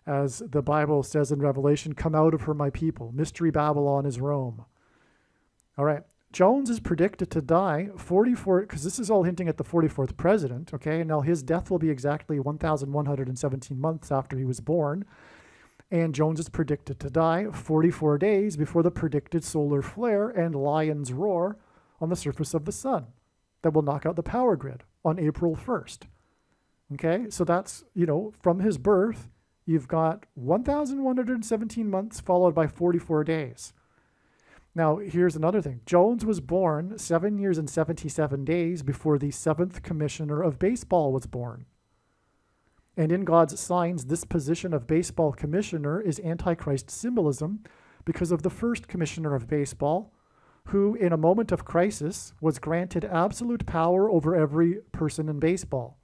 As the Bible says in Revelation, come out of her, my people. Mystery Babylon is Rome. All right. Jones is predicted to die 44, because this is all hinting at the 44th president, okay? Now his death will be exactly 1,117 months after he was born. And Jones is predicted to die 44 days before the predicted solar flare and lion's roar on the surface of the sun that will knock out the power grid on April 1st. Okay, so that's, from his birth, you've got 1,117 months followed by 44 days. Now, here's another thing. Jones was born 7 years and 77 days before the 7th commissioner of baseball was born. And in God's signs, this position of baseball commissioner is Antichrist symbolism because of the first commissioner of baseball, who in a moment of crisis was granted absolute power over every person in baseball.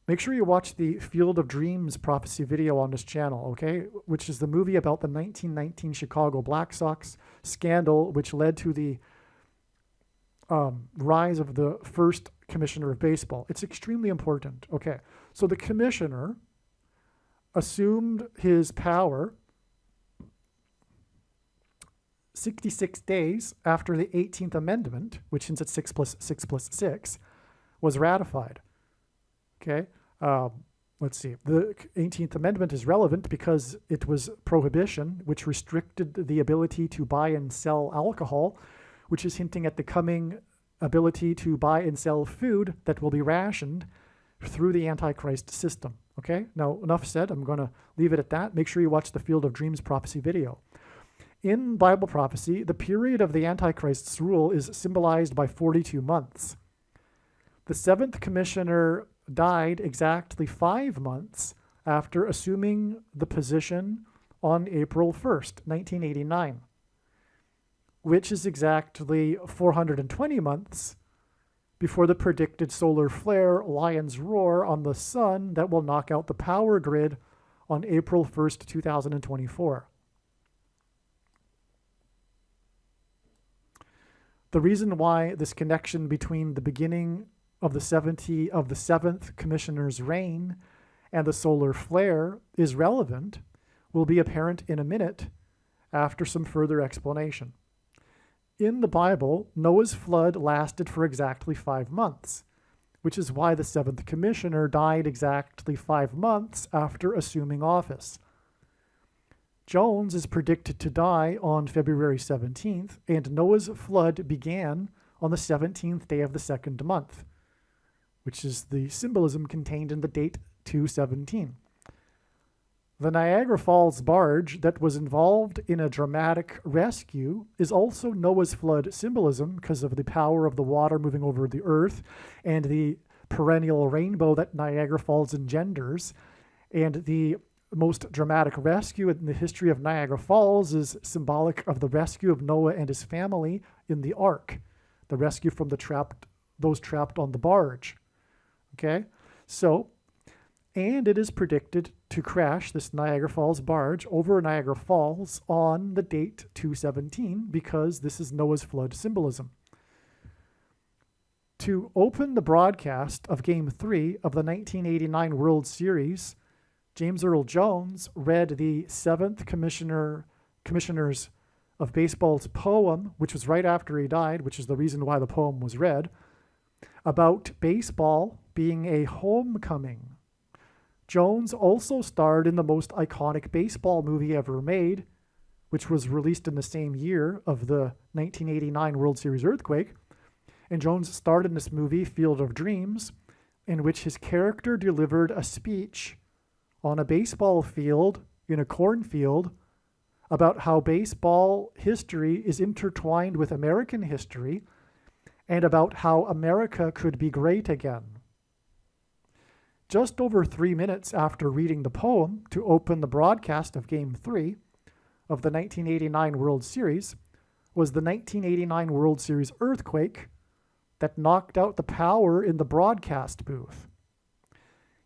Make sure you watch the Field of Dreams prophecy video on this channel, okay? Which is the movie about the 1919 Chicago Black Sox scandal, which led to the rise of the first commissioner of baseball. It's extremely important. Okay, so the commissioner assumed his power 66 days after the 18th Amendment, which hints at 6 + 6 + 6, was ratified. Okay, let's see. The 18th Amendment is relevant because it was prohibition, which restricted the ability to buy and sell alcohol, which is hinting at the coming ability to buy and sell food that will be rationed through the Antichrist system. Okay, now enough said. I'm going to leave it at that. Make sure you watch the Field of Dreams prophecy video. In Bible prophecy, the period of the Antichrist's rule is symbolized by 42 months. The 7th commissioner died exactly 5 months after assuming the position on April 1st, 1989, which is exactly 420 months before the predicted solar flare, lion's roar on the sun that will knock out the power grid on April 1st, 2024. The reason why this connection between the beginning of the 7th commissioner's reign and the solar flare is relevant will be apparent in a minute after some further explanation. In the Bible, Noah's flood lasted for exactly 5 months, which is why the 7th commissioner died exactly 5 months after assuming office. Jones is predicted to die on February 17th, and Noah's flood began on the 17th day of the 2nd month, which is the symbolism contained in the date 217. The Niagara Falls barge that was involved in a dramatic rescue is also Noah's flood symbolism because of the power of the water moving over the earth and the perennial rainbow that Niagara Falls engenders. And the most dramatic rescue in the history of Niagara Falls is symbolic of the rescue of Noah and his family in the ark, the rescue from those trapped on the barge. Okay, so, and it is predicted to crash this Niagara Falls barge over Niagara Falls on the date 217 because this is Noah's flood symbolism. To open the broadcast of Game 3 of the 1989 World Series, James Earl Jones read the seventh commissioners of baseball's poem, which was right after he died, which is the reason why the poem was read, about baseball being a homecoming. Jones also starred in the most iconic baseball movie ever made, which was released in the same year of the 1989 World Series earthquake. And Jones starred in this movie, Field of Dreams, in which his character delivered a speech on a baseball field in a cornfield about how baseball history is intertwined with American history and about how America could be great again. Just over 3 minutes after reading the poem to open the broadcast of Game 3 of the 1989 World Series was the 1989 World Series earthquake that knocked out the power in the broadcast booth.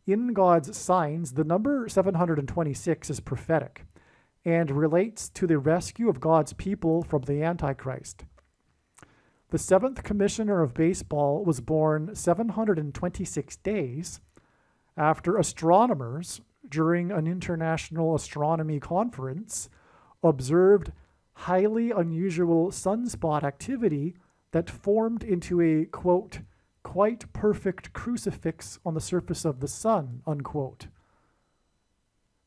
In God's signs, the number 726 is prophetic and relates to the rescue of God's people from the Antichrist. The seventh commissioner of baseball was born 726 days after astronomers, during an international astronomy conference, observed highly unusual sunspot activity that formed into a, quote, quite perfect crucifix on the surface of the sun, unquote.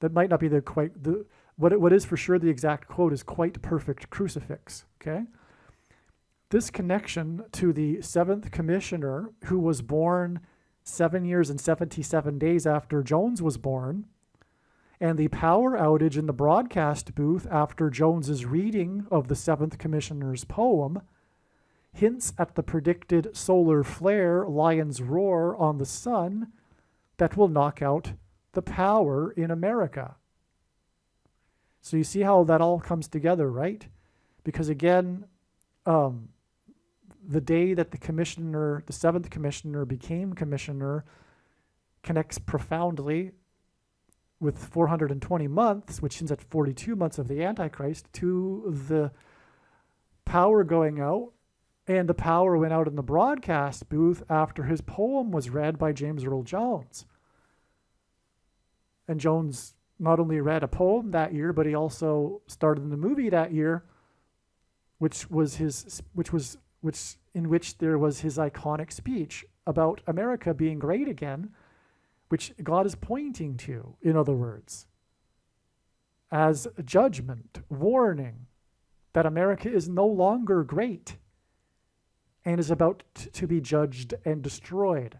That might not be what is for sure the exact quote is quite perfect crucifix, okay? This connection to the seventh commissioner, who was born 7 years and 77 days after Jones was born, and the power outage in the broadcast booth after Jones's reading of the seventh commissioner's poem, hints at the predicted solar flare, lion's roar on the sun that will knock out the power in America. So you see how that all comes together, right? Because again, the day that the seventh commissioner became commissioner connects profoundly with 420 months, which hints at 42 months of the Antichrist, to the power going out. And the power went out in the broadcast booth after his poem was read by James Earl Jones. And Jones not only read a poem that year, but he also starred in the movie that year, in which there was his iconic speech about America being great again, which God is pointing to, in other words, as judgment, warning that America is no longer great and is about to be judged and destroyed.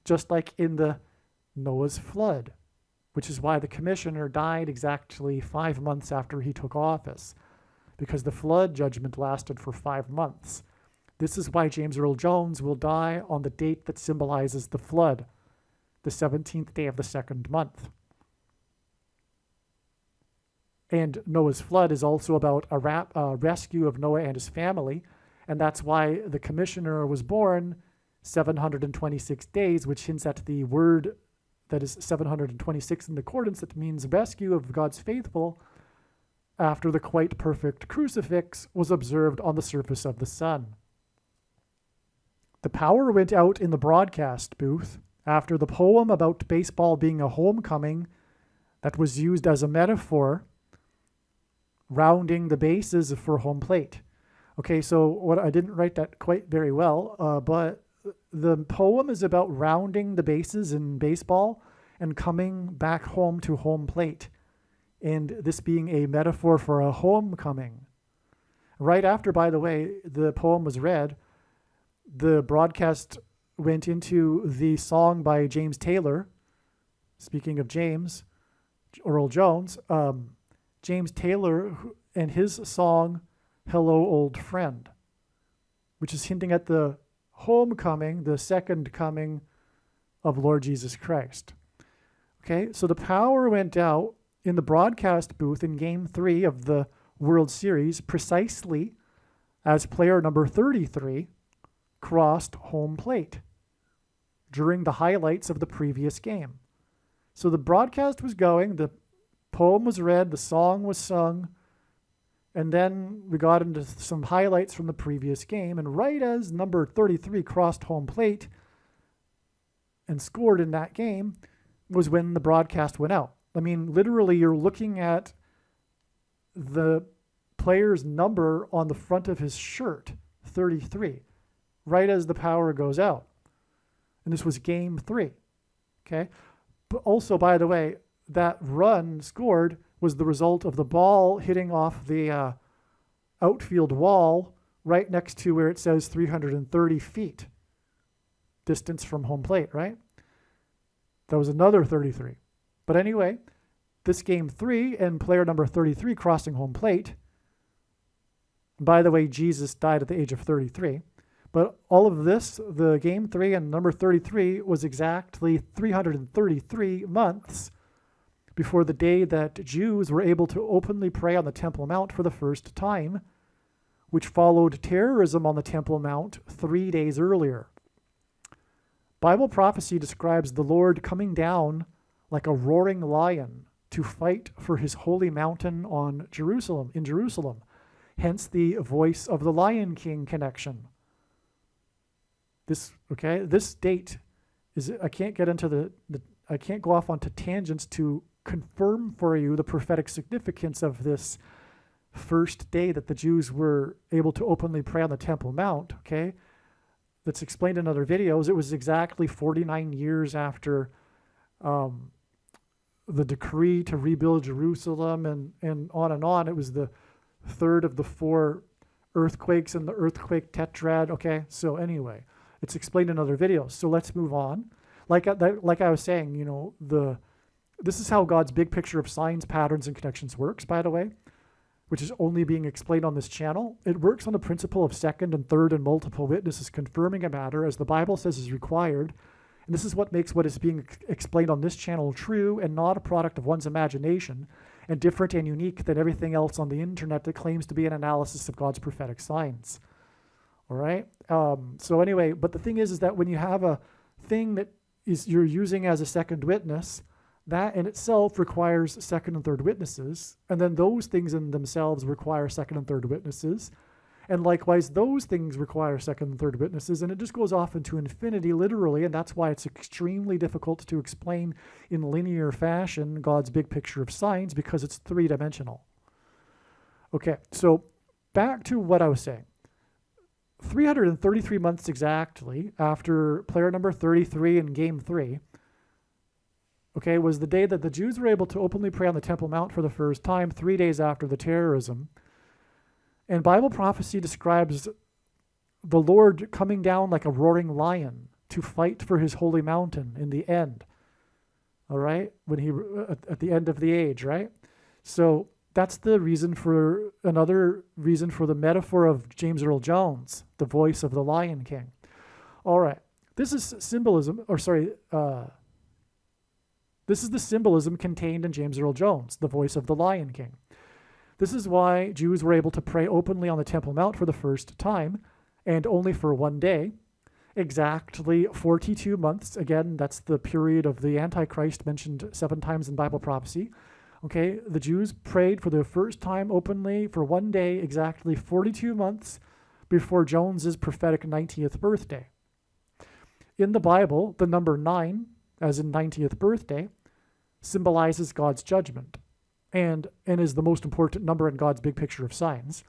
Just like in the Noah's flood, which is why the commissioner died exactly 5 months after he took office, because the flood judgment lasted for 5 months. This is why James Earl Jones will die on the date that symbolizes the flood, the 17th day of the second month. And Noah's flood is also about a rescue of Noah and his family, and that's why the commissioner was born 726 days, which hints at the word that is 726 in the concordance, that means rescue of God's faithful, after the quite perfect crucifix was observed on the surface of the sun. The power went out in the broadcast booth after the poem about baseball being a homecoming that was used as a metaphor, rounding the bases for home plate. Okay, so what I didn't write that quite very well, but the poem is about rounding the bases in baseball and coming back home to home plate, and this being a metaphor for a homecoming. Right after, by the way, the poem was read, the broadcast went into the song by James Taylor. Speaking of James Earl Jones, James Taylor and his song, Hello, Old Friend, which is hinting at the homecoming, the second coming of Lord Jesus Christ. Okay, so the power went out in the broadcast booth in Game 3 of the World Series precisely as player number 33 crossed home plate during the highlights of the previous game. So the broadcast was going, the poem was read, the song was sung, and then we got into some highlights from the previous game, and right as number 33 crossed home plate, and scored in that game was when the broadcast went out. I mean, literally, you're looking at the player's number on the front of his shirt, 33, right as the power goes out. And this was game 3. Okay. But also, by the way, that run scored was the result of the ball hitting off the outfield wall right next to where it says 330 feet distance from home plate, right? That was another 33. But anyway, this game 3 and player number 33 crossing home plate. By the way, Jesus died at the age of 33. But all of this, the game 3 and number 33 was exactly 333 months before the day that Jews were able to openly pray on the Temple Mount for the first time, which followed terrorism on the Temple Mount 3 days earlier. Bible prophecy describes the Lord coming down like a roaring lion to fight for his holy mountain in Jerusalem. Hence the voice of the Lion King connection. This date is, I can't get into I can't go off onto tangents to confirm for you the prophetic significance of this first day that the Jews were able to openly pray on the Temple Mount, okay? That's explained in other videos. It was exactly 49 years after the decree to rebuild Jerusalem and on and on. It was the third of the 4 earthquakes in the earthquake tetrad. Okay, so anyway, it's explained in other videos. So let's move on. Like I was saying, this is how God's big picture of signs, patterns, and connections works, by the way, which is only being explained on this channel. It works on the principle of second and third and multiple witnesses confirming a matter as the Bible says is required. And this is what makes what is being explained on this channel true and not a product of one's imagination and different and unique than everything else on the internet that claims to be an analysis of God's prophetic signs. All right? So anyway, but the thing is that when you have a thing that you're using as a second witness, that in itself requires second and third witnesses. And then those things in themselves require second and third witnesses. And likewise, those things require second and third witnesses. And it just goes off into infinity, literally. And that's why it's extremely difficult to explain in linear fashion God's big picture of signs, because it's 3-dimensional. Okay, so back to what I was saying. 333 months exactly after player number 33 in game 3, okay, was the day that the Jews were able to openly pray on the Temple Mount for the first time, 3 days after the terrorism. And Bible prophecy describes the Lord coming down like a roaring lion to fight for his holy mountain in the end. All right? When he at the end of the age, right? So that's the reason for another reason for the metaphor of James Earl Jones, the voice of the Lion King. All right. This is symbolism, this is the symbolism contained in James Earl Jones, the voice of the Lion King. This is why Jews were able to pray openly on the Temple Mount for the first time, and only for 1 day, exactly 42 months. Again, that's the period of the Antichrist mentioned 7 times in Bible prophecy. Okay, the Jews prayed for the first time openly for 1 day, exactly 42 months before Jones's prophetic 90th birthday. In the Bible, the number 9, as in 90th birthday, symbolizes God's judgment and is the most important number in God's big picture of signs.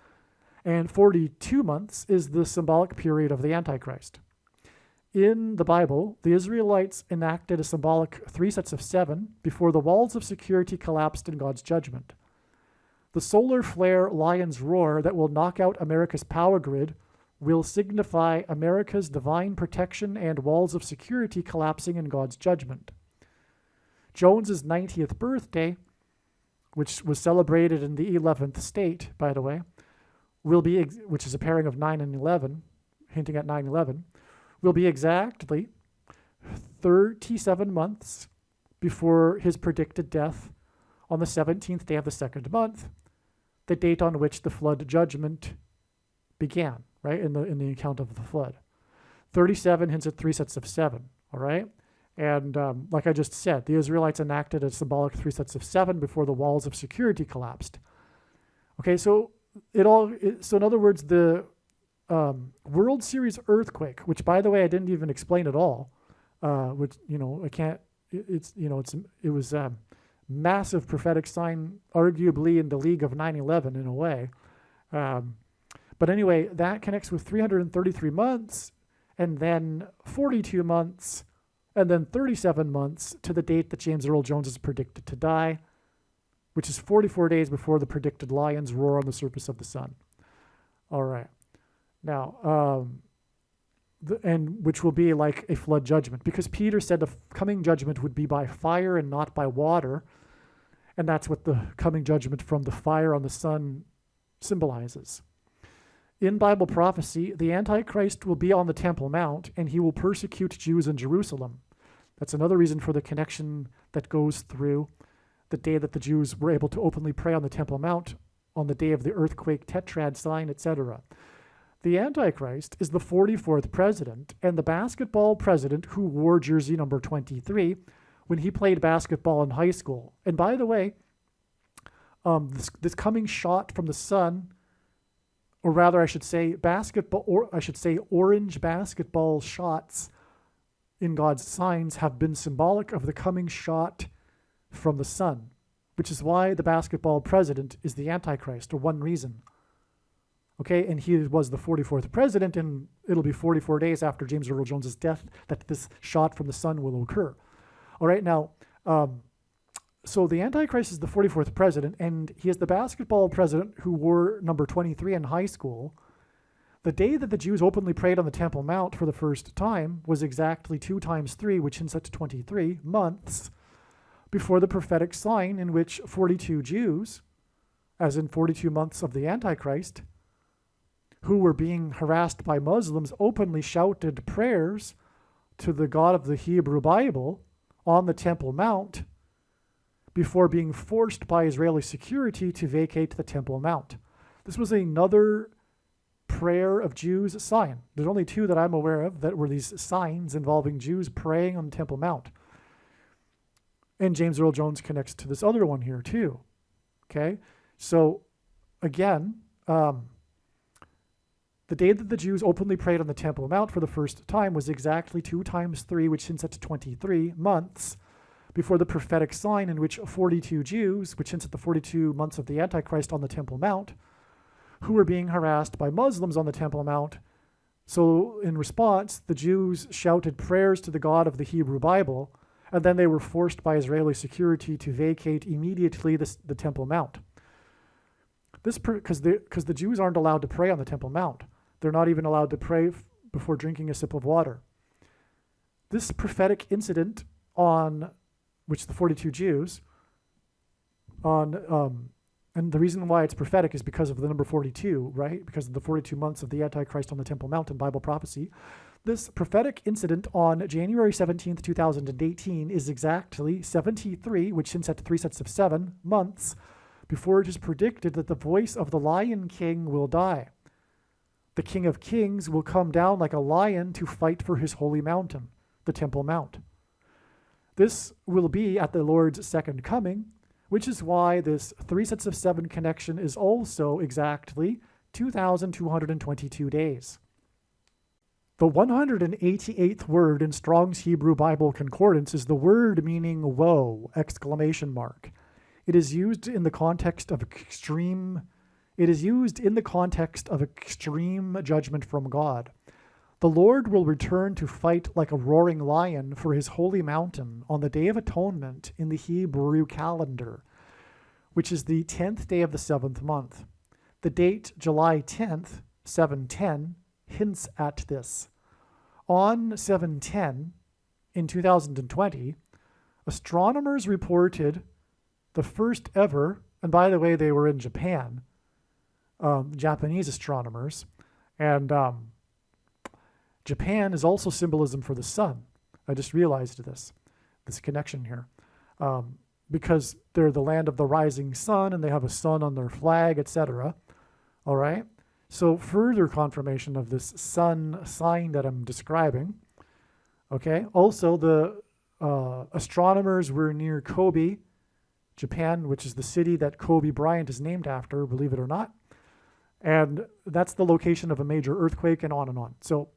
And 42 months is the symbolic period of the Antichrist. In the Bible, the Israelites enacted a symbolic 3 sets of 7 before the walls of security collapsed in God's judgment. The solar flare lion's roar that will knock out America's power grid will signify America's divine protection and walls of security collapsing in God's judgment. Jones's 90th birthday, which was celebrated in the 11th state, by the way, which is a pairing of 9 and 11, hinting at 9/11, will be exactly 37 months before his predicted death on the 17th day of the 2nd month, the date on which the flood judgment began, right, in the account of the flood. 37 hints at 3 sets of 7, all right? And like I just said, the Israelites enacted a symbolic 3 sets of 7 before the walls of security collapsed. Okay, so in other words, the World Series earthquake, which by the way I didn't even explain at all, which, I can't, it was a massive prophetic sign, arguably in the league of 9/11 in a way. But anyway, that connects with 333 months, and then 42 months, and then 37 months to the date that James Earl Jones is predicted to die, which is 44 days before the predicted lions roar on the surface of the sun. All right. Now, and which will be like a flood judgment, because Peter said the coming judgment would be by fire and not by water, and that's what the coming judgment from the fire on the sun symbolizes. In Bible prophecy, the Antichrist will be on the Temple Mount, and he will persecute Jews in Jerusalem. That's another reason for the connection that goes through the day that the Jews were able to openly pray on the Temple Mount, on the day of the earthquake, tetrad sign, etc. The Antichrist is the 44th president, and the basketball president who wore jersey number 23 when he played basketball in high school. And by the way, this coming shot from the sun, or rather I should say orange basketball shots in God's signs have been symbolic of the coming shot from the sun, which is why the basketball president is the Antichrist, or one reason. Okay, and he was the 44th president, and it'll be 44 days after James Earl Jones' death that this shot from the sun will occur. All right, now, so the Antichrist is the 44th president, and he is the basketball president who wore number 23 in high school. The day that the Jews openly prayed on the Temple Mount for the first time was exactly 2 times 3, which hints at 23 months before the prophetic sign in which 42 Jews, as in 42 months of the Antichrist, who were being harassed by Muslims, openly shouted prayers to the God of the Hebrew Bible on the Temple Mount before being forced by Israeli security to vacate the Temple Mount. This was another prayer of Jews sign. There's only 2 that I'm aware of that were these signs involving Jews praying on the Temple Mount. And James Earl Jones connects to this other one here too. Okay? So, again, the day that the Jews openly prayed on the Temple Mount for the first time was exactly 2 times 3, which hints at 23 months before the prophetic sign in which 42 Jews, which hints at the 42 months of the Antichrist on the Temple Mount, who were being harassed by Muslims on the Temple Mount. So in response, the Jews shouted prayers to the God of the Hebrew Bible, and then they were forced by Israeli security to vacate immediately the Temple Mount. This because the Jews aren't allowed to pray on the Temple Mount. They're not even allowed to pray before drinking a sip of water. This prophetic incident on which the 42 Jews and the reason why it's prophetic is because of the number 42, right? Because of the 42 months of the Antichrist on the Temple Mount in Bible prophecy. This prophetic incident on January 17th, 2018 is exactly 73, which hints at 3 sets of 7 months before it is predicted that the voice of the Lion King will die. The King of Kings will come down like a lion to fight for his holy mountain, the Temple Mount. This will be at the Lord's second coming, which is why this 3 sets of 7 connection is also exactly 2,222 days. The 188th word in Strong's Hebrew Bible Concordance is the word meaning woe, ! It is used in the context of extreme judgment from God. The Lord will return to fight like a roaring lion for his holy mountain on the Day of Atonement in the Hebrew calendar, which is the 10th day of the 7th month. The date, July 10th, 710, hints at this. On 710, in 2020, astronomers reported the first ever, and by the way, they were in Japan, Japanese astronomers, and Japan is also symbolism for the sun. I just realized this connection here, because they're the land of the rising sun, and they have a sun on their flag, etc. All right? So further confirmation of this sun sign that I'm describing. Okay? Also, the astronomers were near Kobe, Japan, which is the city that Kobe Bryant is named after, believe it or not. And that's the location of a major earthquake, and on and on. So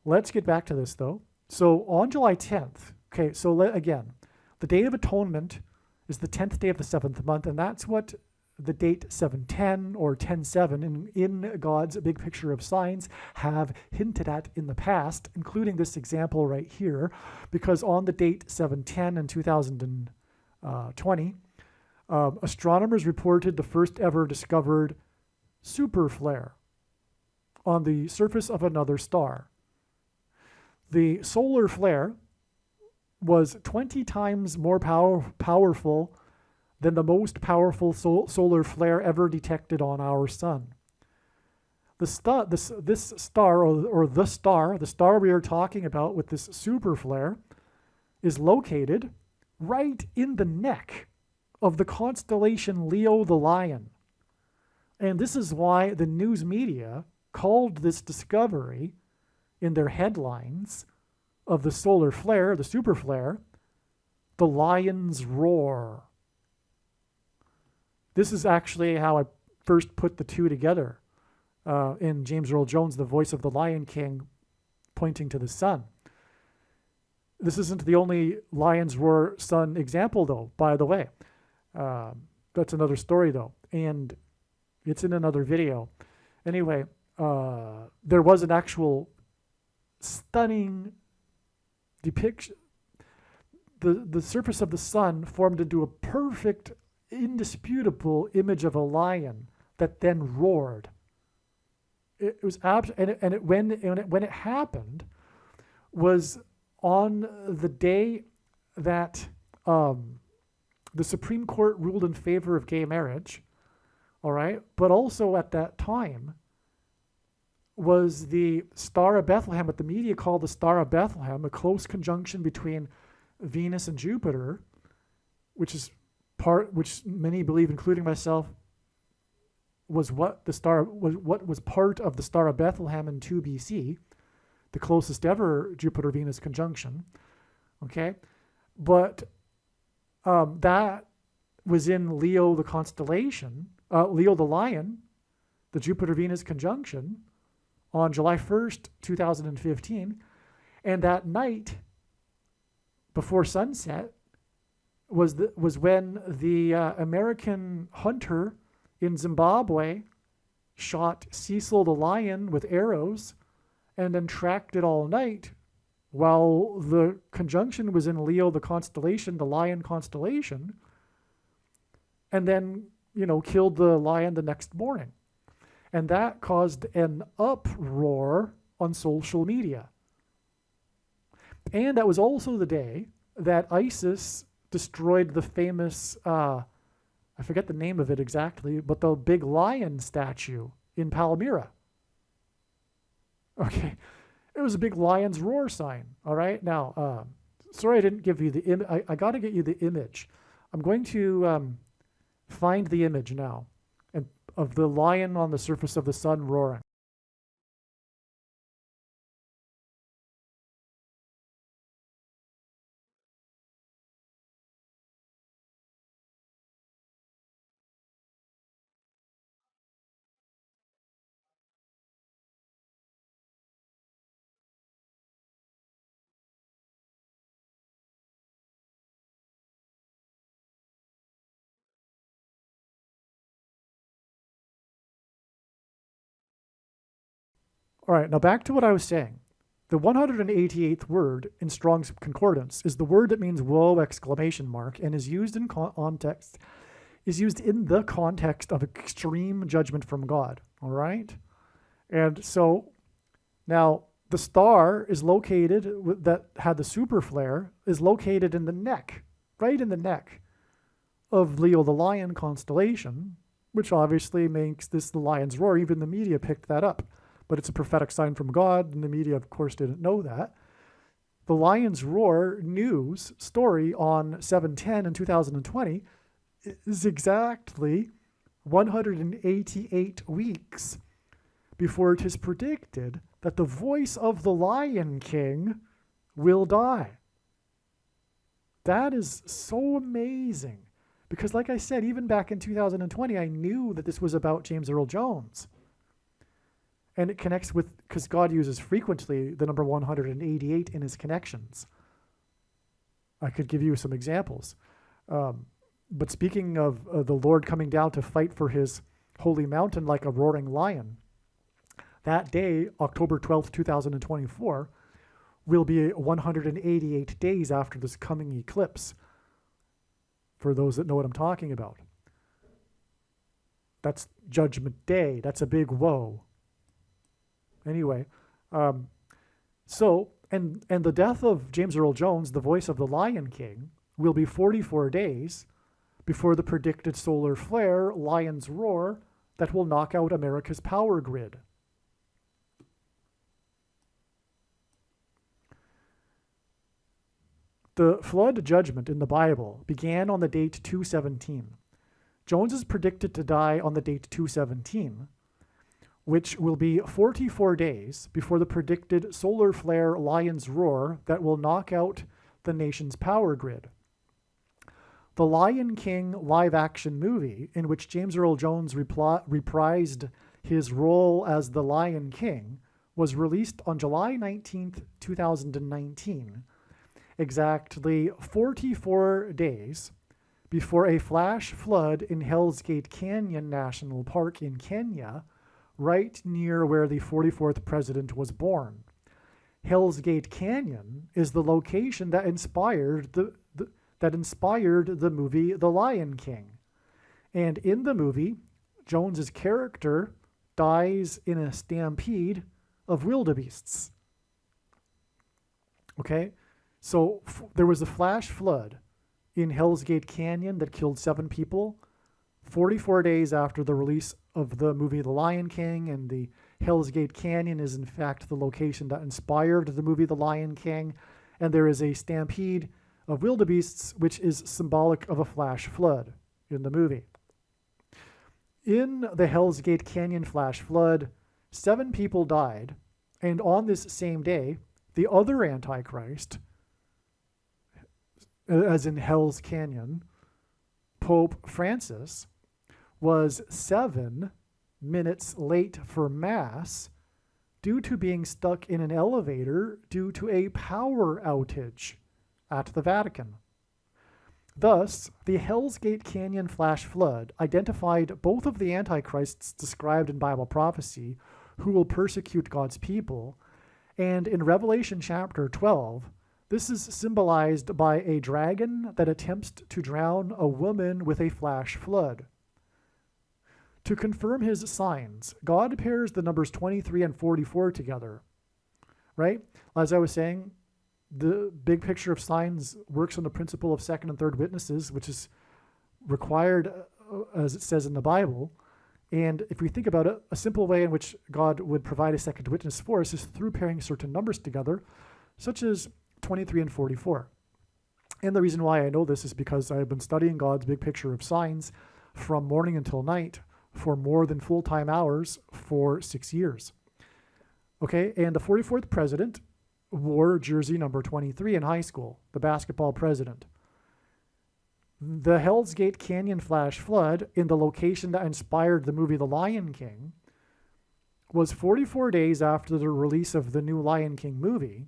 let's get back to this, though. So on July 10th, okay, so again, the Day of Atonement is the 10th day of the 7th month, and that's what the date 710 or 10:7 in God's big picture of signs have hinted at in the past, including this example right here, because on the date 710 in 2020, astronomers reported the first ever discovered super flare on the surface of another star. The solar flare was 20 times more powerful than the most powerful solar flare ever detected on our sun. This star, the star we are talking about with this super flare, is located right in the neck of the constellation Leo the Lion. And this is why the news media called this discovery in their headlines of the solar flare, the super flare, the lion's roar. This is actually how I first put the two together in James Earl Jones, the voice of the Lion King, pointing to the sun. This isn't the only lion's roar sun example, though, by the way. That's another story, though, and it's in another video. Anyway, there was an actual stunning depiction. The surface of the sun formed into a perfect, indisputable image of a lion that then roared. It was when it happened was on the day that the Supreme Court ruled in favor of gay marriage, all right? But also at that time was the Star of Bethlehem, what the media called the Star of Bethlehem, a close conjunction between Venus and Jupiter, which many believe, including myself, was what was part of the Star of Bethlehem in 2 BC, the closest ever Jupiter-Venus conjunction. Okay, but that was in Leo the constellation, Leo the Lion, the Jupiter-Venus conjunction on July 1st, 2015, and that night before sunset was when the American hunter in Zimbabwe shot Cecil the lion with arrows and then tracked it all night while the conjunction was in Leo the constellation, the lion constellation, and then, killed the lion the next morning. And that caused an uproar on social media. And that was also the day that ISIS destroyed the famous, I forget the name of it exactly, but the big lion statue in Palmyra. Okay, it was a big lion's roar sign, all right? Now, sorry I didn't give you the image. I got to get you the image. I'm going to find the image now of the lion on the surface of the sun roaring. All right, now back to what I was saying. The 188th word in Strong's Concordance is the word that means "whoa!" and is used in the context of extreme judgment from God. All right, and so now the star is located that had the super flare is located in the neck, right in the neck of Leo the Lion constellation, which obviously makes this the lion's roar. Even the media picked that up. But it's a prophetic sign from God, and the media, of course, didn't know that. The lion's roar news story on 710 in 2020 is exactly 188 weeks before it is predicted that the voice of the Lion King will die. That is so amazing. Because like I said, even back in 2020, I knew that this was about James Earl Jones. And it connects with, because God uses frequently the number 188 in his connections. I could give you some examples. But speaking of the Lord coming down to fight for his holy mountain like a roaring lion, that day, October 12th, 2024, will be 188 days after this coming eclipse, for those that know what I'm talking about. That's Judgment Day. That's a big whoa. Anyway, and the death of James Earl Jones, the voice of the Lion King, will be 44 days before the predicted solar flare, Lion's Roar, that will knock out America's power grid. The flood judgment in the Bible began on the date 217. Jones is predicted to die on the date 217, which will be 44 days before the predicted solar flare Lion's Roar that will knock out the nation's power grid. The Lion King live-action movie, in which James Earl Jones reprised his role as the Lion King, was released on July 19th, 2019, exactly 44 days before a flash flood in Hell's Gate Canyon National Park in Kenya, right near where the 44th president was born. Hell's Gate Canyon is the location that inspired the movie The Lion King. And in the movie, Jones's character dies in a stampede of wildebeests. Okay? So there was a flash flood in Hell's Gate Canyon that killed 7 people 44 days after the release of the movie The Lion King, and the Hell's Gate Canyon is in fact the location that inspired the movie The Lion King, and there is a stampede of wildebeests, which is symbolic of a flash flood in the movie. In the Hell's Gate Canyon flash flood, 7 people died, and on this same day, the other Antichrist, as in Hell's Canyon, Pope Francis, was 7 minutes late for Mass due to being stuck in an elevator due to a power outage at the Vatican. Thus, the Hell's Gate Canyon flash flood identified both of the Antichrists described in Bible prophecy who will persecute God's people, and in Revelation chapter 12, this is symbolized by a dragon that attempts to drown a woman with a flash flood. To confirm his signs, God pairs the numbers 23 and 44 together, right? As I was saying, the big picture of signs works on the principle of second and third witnesses, which is required, as it says in the Bible. And if we think about it, a simple way in which God would provide a second witness for us is through pairing certain numbers together, such as 23 and 44. And the reason why I know this is because I've been studying God's big picture of signs from morning until night for more than full-time hours for 6 years. Okay, and the 44th president wore jersey number 23 in high school, the basketball president. The Hell's Gate Canyon flash flood in the location that inspired the movie The Lion King was 44 days after the release of the new Lion King movie,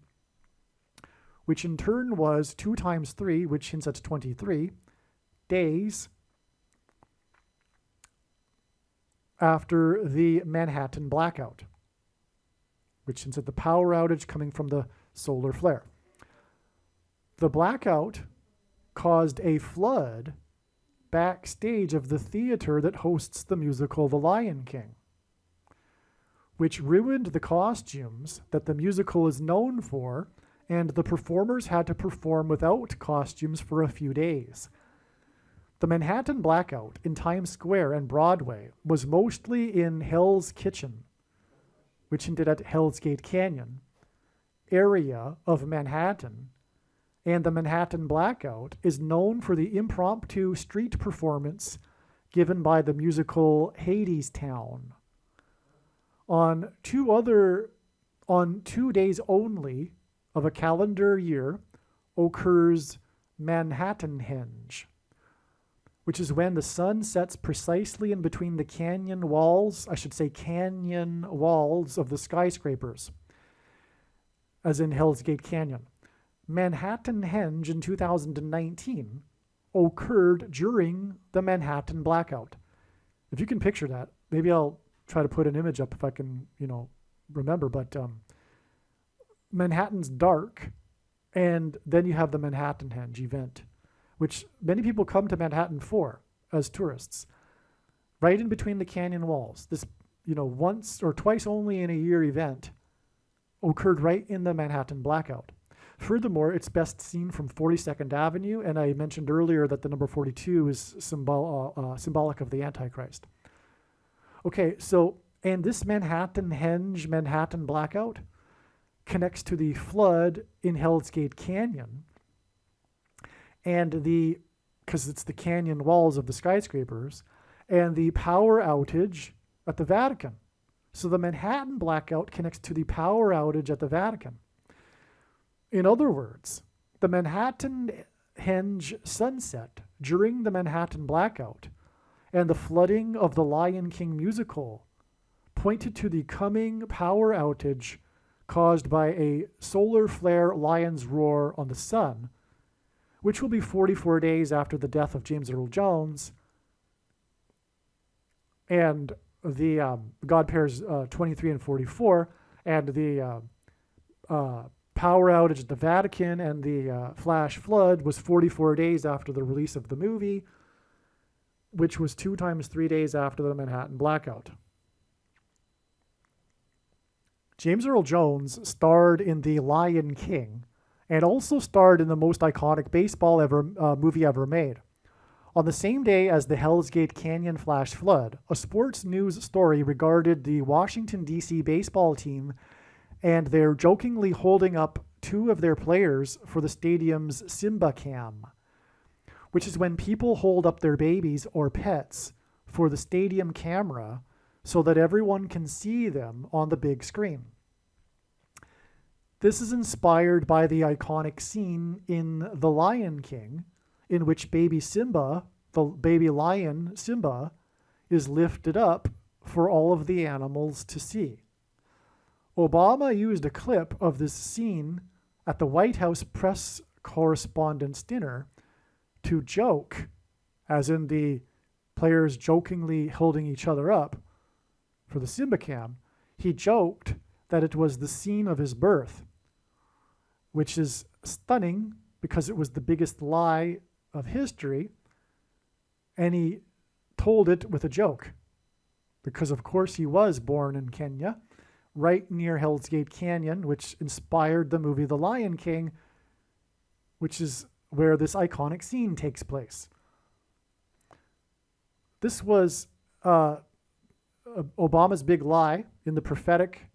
which in turn was 2 times 3, which hints at 23, days after the Manhattan blackout, which hints at the power outage coming from the solar flare. The blackout caused a flood backstage of the theater that hosts the musical The Lion King, which ruined the costumes that the musical is known for, and the performers had to perform without costumes for a few days. The Manhattan blackout in Times Square and Broadway was mostly in Hell's Kitchen, which hinted at Hell's Gate Canyon, area of Manhattan, and the Manhattan blackout is known for the impromptu street performance given by the musical Hadestown. On 2 days only of a calendar year occurs Manhattanhenge, which is when the sun sets precisely in between the canyon walls of the skyscrapers, as in Hell's Gate Canyon. Manhattanhenge in 2019 occurred during the Manhattan blackout. If you can picture that, maybe I'll try to put an image up if I can, remember, but Manhattan's dark, and then you have the Manhattanhenge event, which many people come to Manhattan for as tourists, right in between the canyon walls. This, once or twice only in a year event occurred right in the Manhattan blackout. Furthermore, it's best seen from 42nd Avenue, and I mentioned earlier that the number 42 is symbolic of the Antichrist. Okay, so, and this Manhattanhenge, Manhattan blackout connects to the flood in Hell's Gate Canyon, and because it's the canyon walls of the skyscrapers, and the power outage at the Vatican. So the Manhattan blackout connects to the power outage at the Vatican. In other words, the Manhattanhenge sunset during the Manhattan blackout and the flooding of the Lion King musical pointed to the coming power outage caused by a solar flare lion's roar on the sun, which will be 44 days after the death of James Earl Jones, and the God pairs 23 and 44, and the power outage at the Vatican and the flash flood was 44 days after the release of the movie, which was 2 times 3 days after the Manhattan blackout. James Earl Jones starred in The Lion King and also starred in the most iconic baseball movie ever made. On the same day as the Hell's Gate Canyon flash flood, a sports news story regarded the Washington, D.C. baseball team and they're jokingly holding up 2 of their players for the stadium's Simba Cam, which is when people hold up their babies or pets for the stadium camera so that everyone can see them on the big screen. This is inspired by the iconic scene in The Lion King, in which baby Simba, the baby lion Simba, is lifted up for all of the animals to see. Obama used a clip of this scene at the White House press correspondents' dinner to joke, as in the players jokingly holding each other up for the Simba Cam. He joked that it was the scene of his birth, which is stunning because it was the biggest lie of history, and he told it with a joke because, of course, he was born in Kenya, right near Hell's Gate Canyon, which inspired the movie The Lion King, which is where this iconic scene takes place. This was Obama's big lie in the prophetic.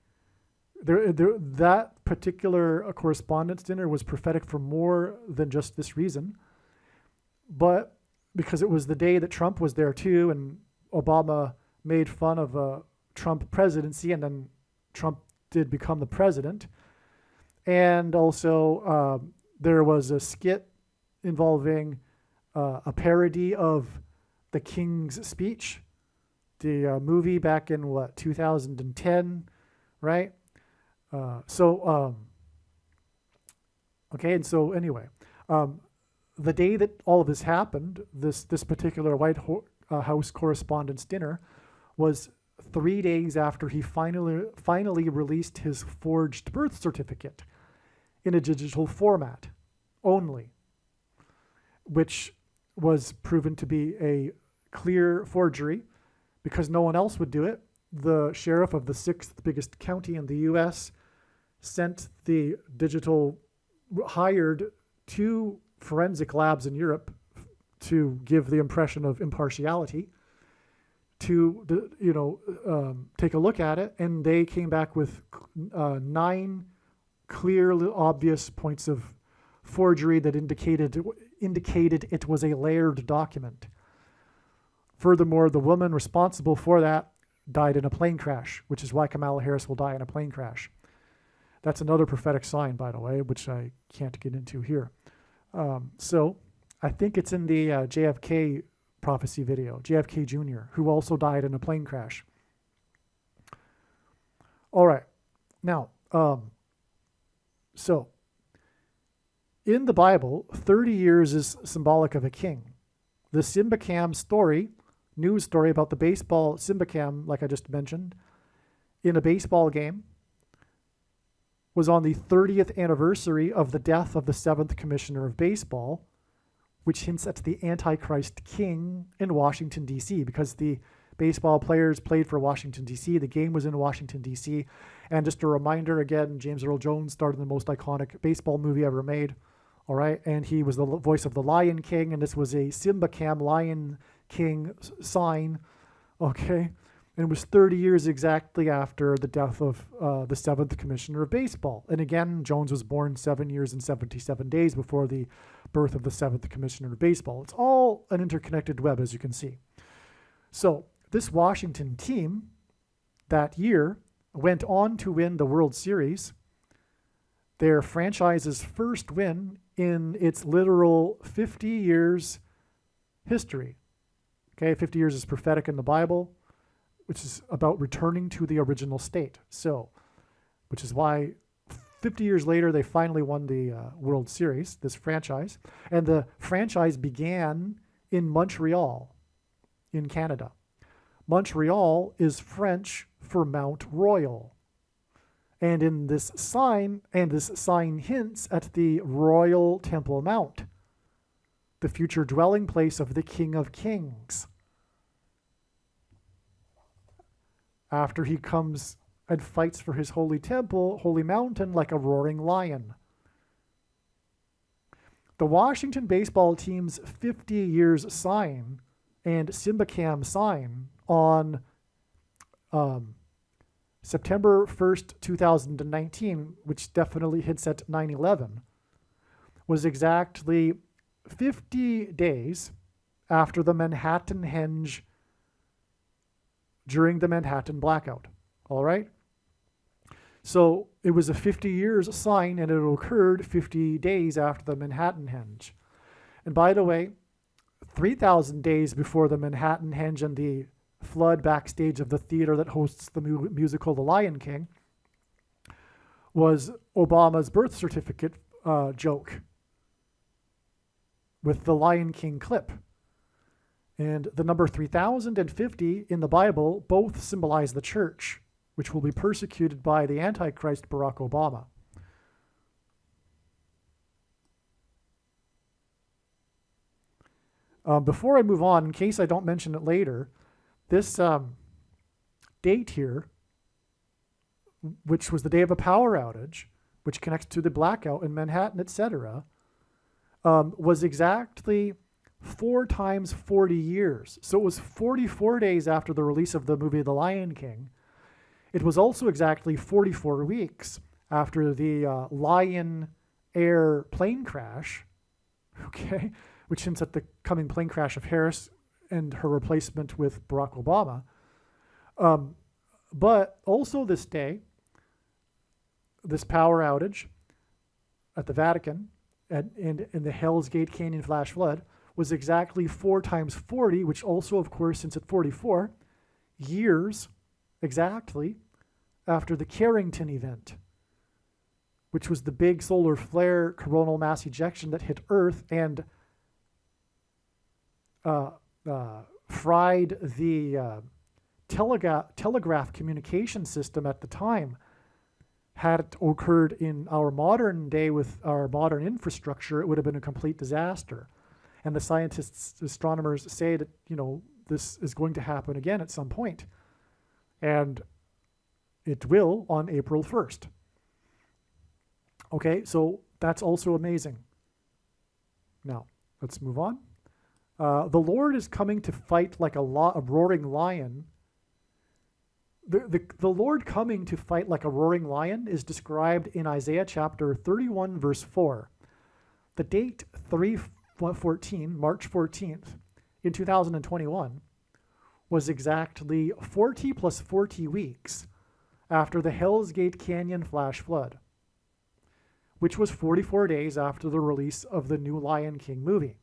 That particular correspondence dinner was prophetic for more than just this reason, but because it was the day that Trump was there too, and Obama made fun of a Trump presidency, and then Trump did become the president. And also there was a skit involving a parody of the King's Speech, the movie back in 2010, right? Okay, and so anyway, the day that all of this happened, this particular White House correspondence dinner was 3 days after he finally released his forged birth certificate in a digital format only, which was proven to be a clear forgery because no one else would do it. The sheriff of the 6th biggest county in the U.S. sent the digital, hired 2 forensic labs in Europe to give the impression of impartiality to take a look at it, and they came back with 9 clear, obvious points of forgery that indicated it was a layered document. Furthermore, the woman responsible for that died in a plane crash, which is why Kamala Harris will die in a plane crash. That's another prophetic sign, by the way, which I can't get into here. So I think it's in the JFK Prophecy video, JFK Jr., who also died in a plane crash. All right. Now, so in the Bible, 30 years is symbolic of a king. The Simbacam story, news story about the baseball Simbacam, like I just mentioned, in a baseball game, was on the 30th anniversary of the death of the 7th Commissioner of Baseball, which hints at the Antichrist king in Washington, D.C., because the baseball players played for Washington, D.C. The game was in Washington, D.C. And just a reminder again, James Earl Jones starred in the most iconic baseball movie ever made. All right. And he was the voice of the Lion King. And this was a Simbacam Lion King sign. Okay. And it was 30 years exactly after the death of the 7th Commissioner of Baseball. And again, Jones was born 7 years and 77 days before the birth of the 7th Commissioner of Baseball. It's all an interconnected web, as you can see. So this Washington team that year went on to win the World Series, their franchise's first win in its literal 50 years history. Okay, 50 years is prophetic in the Bible, which is about returning to the original state. So, which is why 50 years later, they finally won the World Series, this franchise. And the franchise began in Montreal, in Canada. Montreal is French for Mount Royal. And in this sign hints at the Royal Temple Mount, the future dwelling place of the King of Kings. After he comes and fights for his holy temple, holy mountain, like a roaring lion. The Washington baseball team's 50 years sign and Simbacam sign on September 1st, 2019, which definitely hints at 9/11, was exactly 50 days after the Manhattan Henge during the Manhattan blackout. All right? So it was a 50 years sign, and it occurred 50 days after the Manhattan Henge. And by the way, 3,000 days before the Manhattan Henge and the flood backstage of the theater that hosts the musical The Lion King was Obama's birth certificate joke with the Lion King clip. And the number 3050 in the Bible both symbolize the church, which will be persecuted by the Antichrist Barack Obama. Before I move on, in case I don't mention it later, this date here, which was the day of a power outage, which connects to the blackout in Manhattan, etc., was exactly 4 times 40 years. So it was 44 days after the release of the movie The Lion King. It was also exactly 44 weeks after the Lion Air plane crash, okay, which hints at the coming plane crash of Harris and her replacement with Barack Obama. But also this day, this power outage at the Vatican and in the Hell's Gate Canyon flash flood was exactly 4 times 40, which also, of course, since at 44 years exactly after the Carrington event, which was the big solar flare coronal mass ejection that hit Earth and fried the telegraph communication system at the time. Had it occurred in our modern day with our modern infrastructure, it would have been a complete disaster. And the scientists, astronomers say that, this is going to happen again at some point. And it will on April 1st. Okay, so that's also amazing. Now, let's move on. The Lord is coming to fight like a roaring lion. The Lord coming to fight like a roaring lion is described in Isaiah chapter 31, verse 4. The date 3/14, March 14th, in 2021, was exactly 40 plus 40 weeks after the Hell's Gate Canyon flash flood, which was 44 days after the release of the new Lion King movie.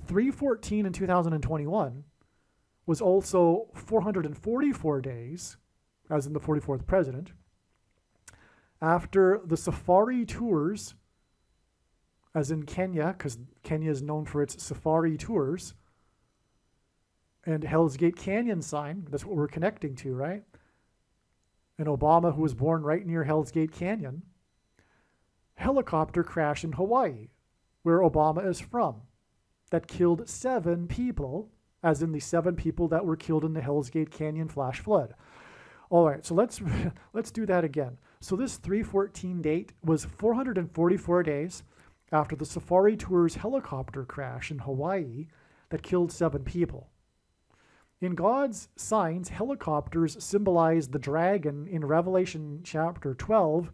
314 in 2021 was also 444 days, as in the 44th president, after the safari tours, as in Kenya, because Kenya is known for its safari tours, and Hell's Gate Canyon sign, that's what we're connecting to, right? And Obama, who was born right near Hell's Gate Canyon, helicopter crash in Hawaii, where Obama is from, that killed 7 people, as in the 7 people that were killed in the Hell's Gate Canyon flash flood. All right, so let's do that again. So this 314 date was 444 days after the Safari Tours helicopter crash in Hawaii that killed 7 people. In God's signs, helicopters symbolize the dragon in Revelation chapter 12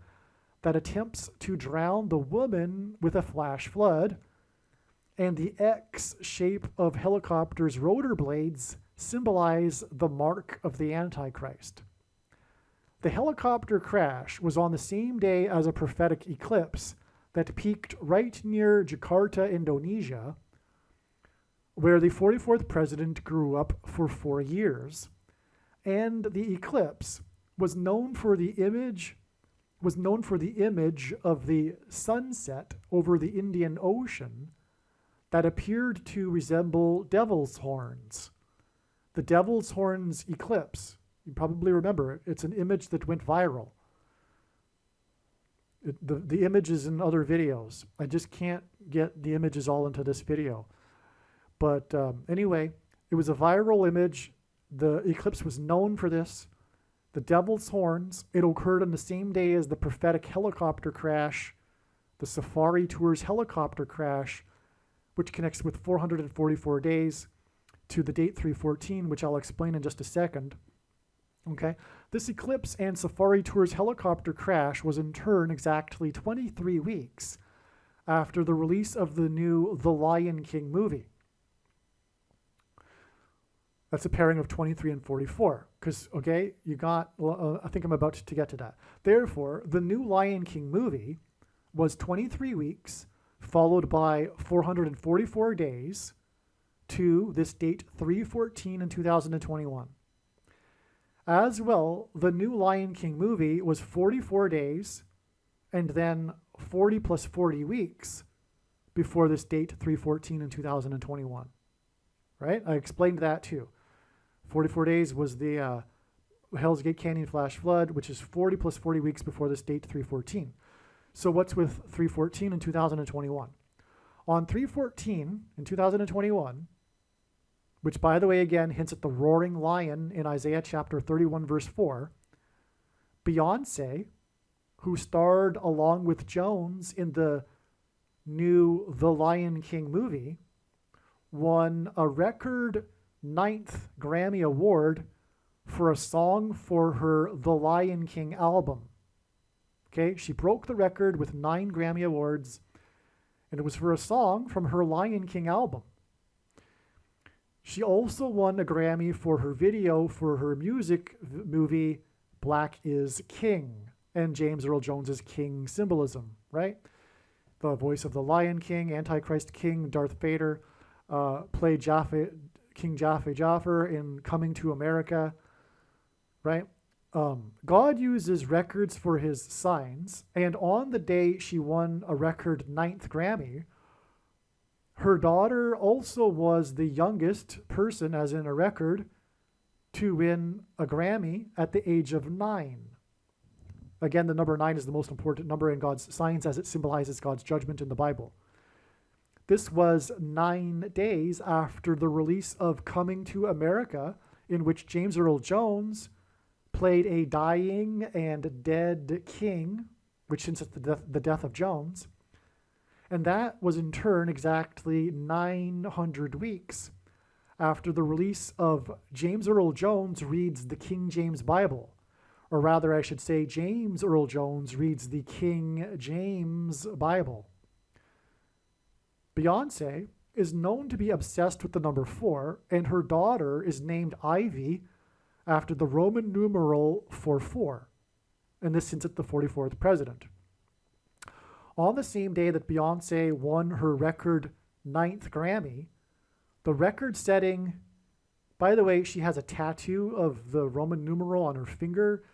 that attempts to drown the woman with a flash flood, and the X shape of helicopters' rotor blades symbolize the mark of the Antichrist. The helicopter crash was on the same day as a prophetic eclipse that peaked right near Jakarta, Indonesia, where the 44th president grew up for 4 years. And the eclipse was known for the image of the sunset over the Indian Ocean that appeared to resemble devil's horns. The devil's horns eclipse, you probably remember it. It's an image that went viral. The image is in other videos. I just can't get the images all into this video. But anyway, it was a viral image. The eclipse was known for this. The devil's horns, it occurred on the same day as the prophetic helicopter crash, the Safari Tours helicopter crash, which connects with 444 days to the date 314, which I'll explain in just a second. Okay, this eclipse and Safari Tours helicopter crash was in turn exactly 23 weeks after the release of the new The Lion King movie. That's a pairing of 23 and 44, because, okay, you got, I think I'm about to get to that. Therefore, the new Lion King movie was 23 weeks, followed by 444 days to this date 314 in 2021. As well, the new Lion King movie was 44 days and then 40 plus 40 weeks before this date 314 in 2021. Right? I explained that too. 44 days was the Hell's Gate Canyon flash flood, which is 40 plus 40 weeks before this date 314. So what's with 314 in 2021? On 314 in 2021, which, by the way, again, hints at the roaring lion in Isaiah chapter 31, verse 4, Beyonce, who starred along with Jones in the new The Lion King movie, won a record 9th Grammy Award for a song for her The Lion King album. Okay, she broke the record with 9 Grammy Awards, and it was for a song from her Lion King album. She also won a Grammy for her video for her music movie, Black is King, and James Earl Jones's king symbolism, right? The voice of the Lion King, Antichrist King, Darth Vader, played King Jafar in Coming to America, right? God uses records for his signs, and on the day she won a record 9th Grammy, her daughter also was the youngest person, as in a record, to win a Grammy at the age of 9. Again, the number 9 is the most important number in God's signs, as it symbolizes God's judgment in the Bible. This was 9 days after the release of Coming to America, in which James Earl Jones played a dying and dead king, which hints at the death of Jones. And that was in turn exactly 900 weeks after the release of James Earl Jones Reads the King James Bible. Or rather, I should say, James Earl Jones Reads the King James Bible. Beyonce is known to be obsessed with the number 4, and her daughter is named Ivy after the Roman numeral for 4. And this hints at the 44th president. On the same day that Beyonce won her record 9th Grammy, The record setting, by the way, she has a tattoo of the Roman numeral on her finger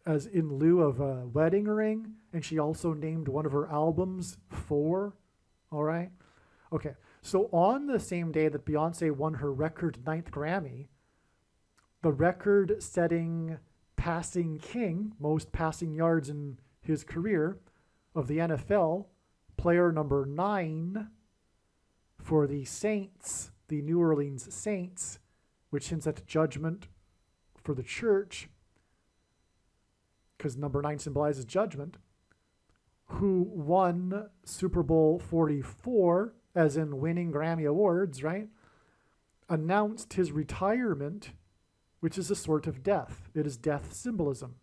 as in lieu of a wedding ring, and she also named one of her albums 4. All right? Okay, so on the same day that Beyonce won her record 9th Grammy, the record-setting passing king, most passing yards in his career of the NFL, player number 9 for the Saints, the New Orleans Saints, which hints at judgment for the church, because number 9 symbolizes judgment, who won Super Bowl 44, as in winning Grammy Awards, right, announced his retirement, which is a sort of death. It is death symbolism.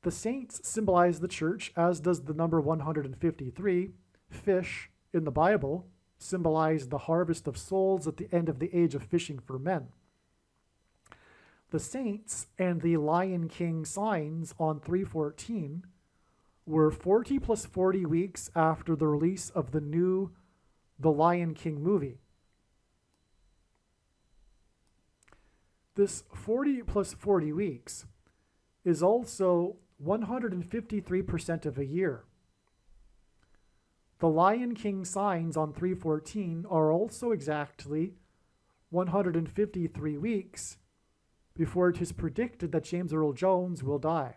The saints symbolize the church, as does the number 153. Fish in the Bible symbolize the harvest of souls at the end of the age of fishing for men. The saints and the Lion King signs on 314 were 40 plus 40 weeks after the release of The Lion King movie. This 40 plus 40 weeks is also 153% of a year. The Lion King signs on 314 are also exactly 153 weeks before it is predicted that James Earl Jones will die.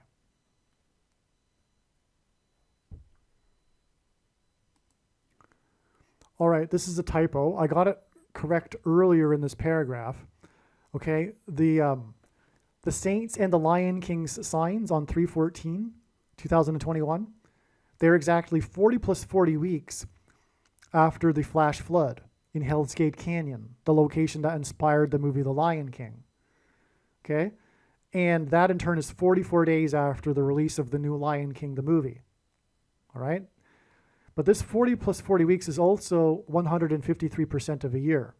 All right, this is a typo. I got it correct earlier in this paragraph. Okay, the Saints and the Lion King's signs on 3/14, 2021, they're exactly 40 plus 40 weeks after the flash flood in Hell's Gate Canyon, the location that inspired the movie The Lion King. Okay, and that in turn is 44 days after the release of the new Lion King, the movie. All right, but this 40 plus 40 weeks is also 153% of a year.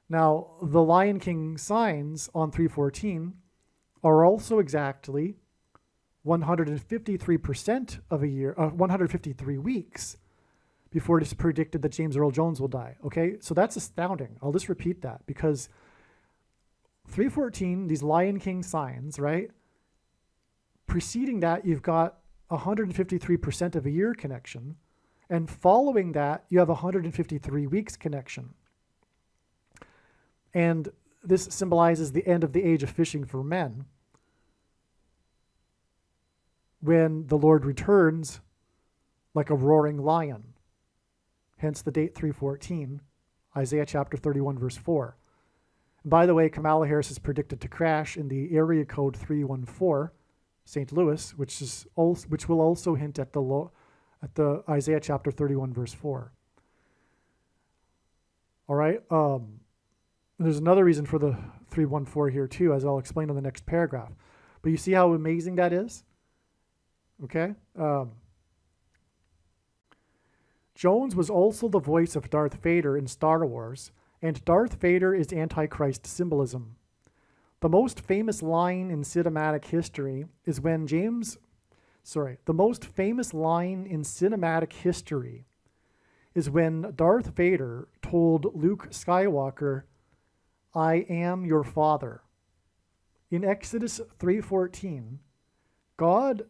Now, the Lion King signs on 314 are also exactly 153% of a year, 153 weeks before it is predicted that James Earl Jones will die. Okay, so that's astounding. I'll just repeat that because 314, these Lion King signs, right? Preceding that, you've got 153% of a year connection, and following that, you have 153 weeks connection. And this symbolizes the end of the age of fishing for men, when the Lord returns like a roaring lion. Hence the date 314, Isaiah chapter 31, verse 4. And by the way, Kamala Harris is predicted to crash in the area code 314, St. Louis, which will also hint at the Isaiah chapter 31, verse 4. All right. There's another reason for the 314 here too, as I'll explain in the next paragraph. But you see how amazing that is? Okay. Jones was also the voice of Darth Vader in Star Wars, and Darth Vader is Antichrist symbolism. The most famous line in cinematic history is when Darth Vader told Luke Skywalker, "I am your father." In Exodus 3:14, God,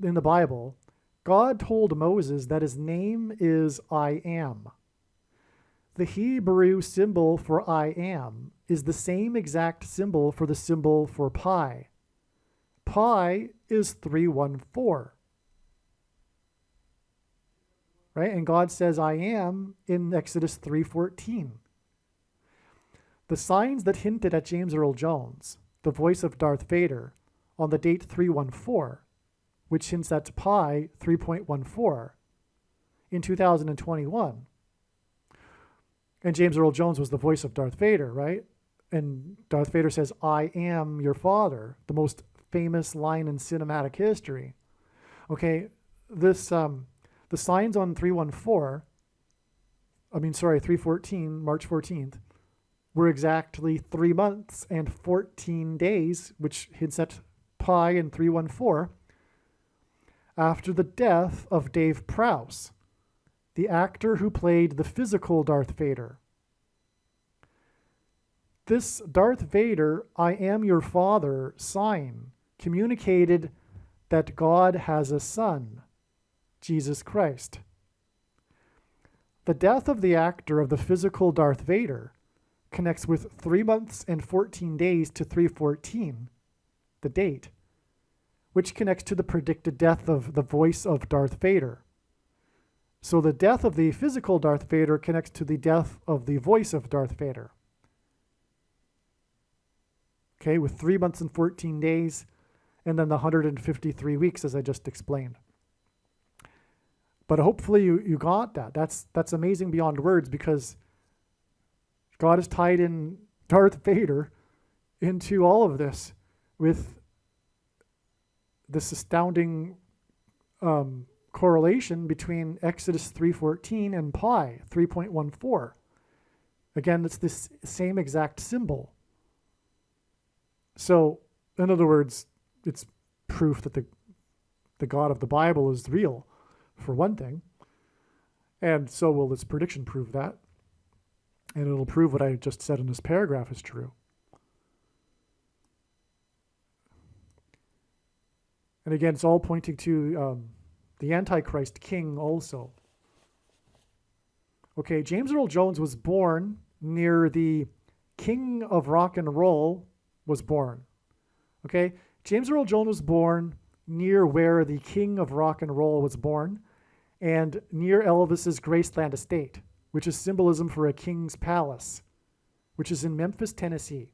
in the Bible, God told Moses that his name is I am. The Hebrew symbol for I am is the same exact symbol for the symbol for pi. Pi is 314. Right? And God says I am in Exodus 3:14. The signs that hinted at James Earl Jones, the voice of Darth Vader, on the date 314, which hints at pi 3.14, in 2021. And James Earl Jones was the voice of Darth Vader, right? And Darth Vader says, "I am your father," the most famous line in cinematic history. Okay, this the signs on 314, March 14th, were exactly 3 months and 14 days, which hints at pi and 314, after the death of Dave Prowse, the actor who played the physical Darth Vader. This Darth Vader, I am your father sign communicated that God has a son, Jesus Christ. The death of the actor of the physical Darth Vader connects with 3 months and 14 days to 314, the date, which connects to the predicted death of the voice of Darth Vader. So the death of the physical Darth Vader connects to the death of the voice of Darth Vader. Okay, with 3 months and 14 days, and then the 153 weeks, as I just explained. But hopefully you got that. That's amazing beyond words, because God has tied in Darth Vader into all of this with this astounding correlation between Exodus 3:14 and pi 3.14. Again, it's this same exact symbol. So, in other words, it's proof that the God of the Bible is real, for one thing. And so will this prediction prove that. And it'll prove what I just said in this paragraph is true. And again, it's all pointing to the Antichrist king also. Okay, James Earl Jones was born near the king of rock and roll was born. Okay, James Earl Jones was born near where the king of rock and roll was born, and near Elvis's Graceland estate, which is symbolism for a king's palace, which is in Memphis, Tennessee.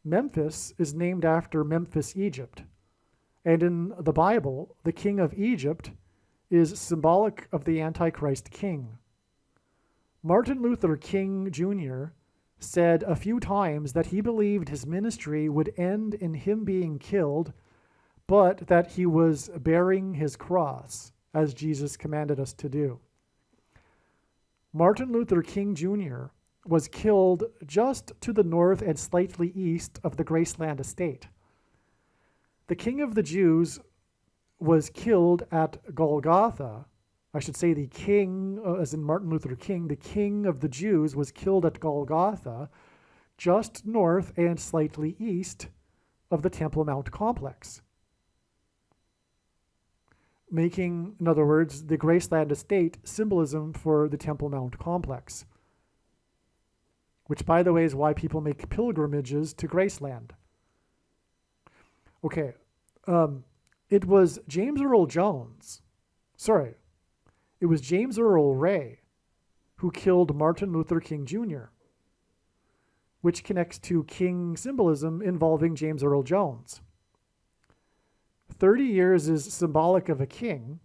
Memphis is named after Memphis, Egypt. And in the Bible, the king of Egypt is symbolic of the Antichrist king. Martin Luther King Jr. said a few times that he believed his ministry would end in him being killed, but that he was bearing his cross, as Jesus commanded us to do. Martin Luther King Jr. was killed just to the north and slightly east of the Graceland estate. The King of the Jews was killed at Golgotha. I should say the king, as in Martin Luther King, the King of the Jews was killed at Golgotha, just north and slightly east of the Temple Mount complex, making, in other words, the Graceland estate symbolism for the Temple Mount complex, which, by the way, is why people make pilgrimages to Graceland. Okay, it was James Earl Ray who killed Martin Luther King Jr., which connects to king symbolism involving James Earl Jones. 30 years is symbolic of a king,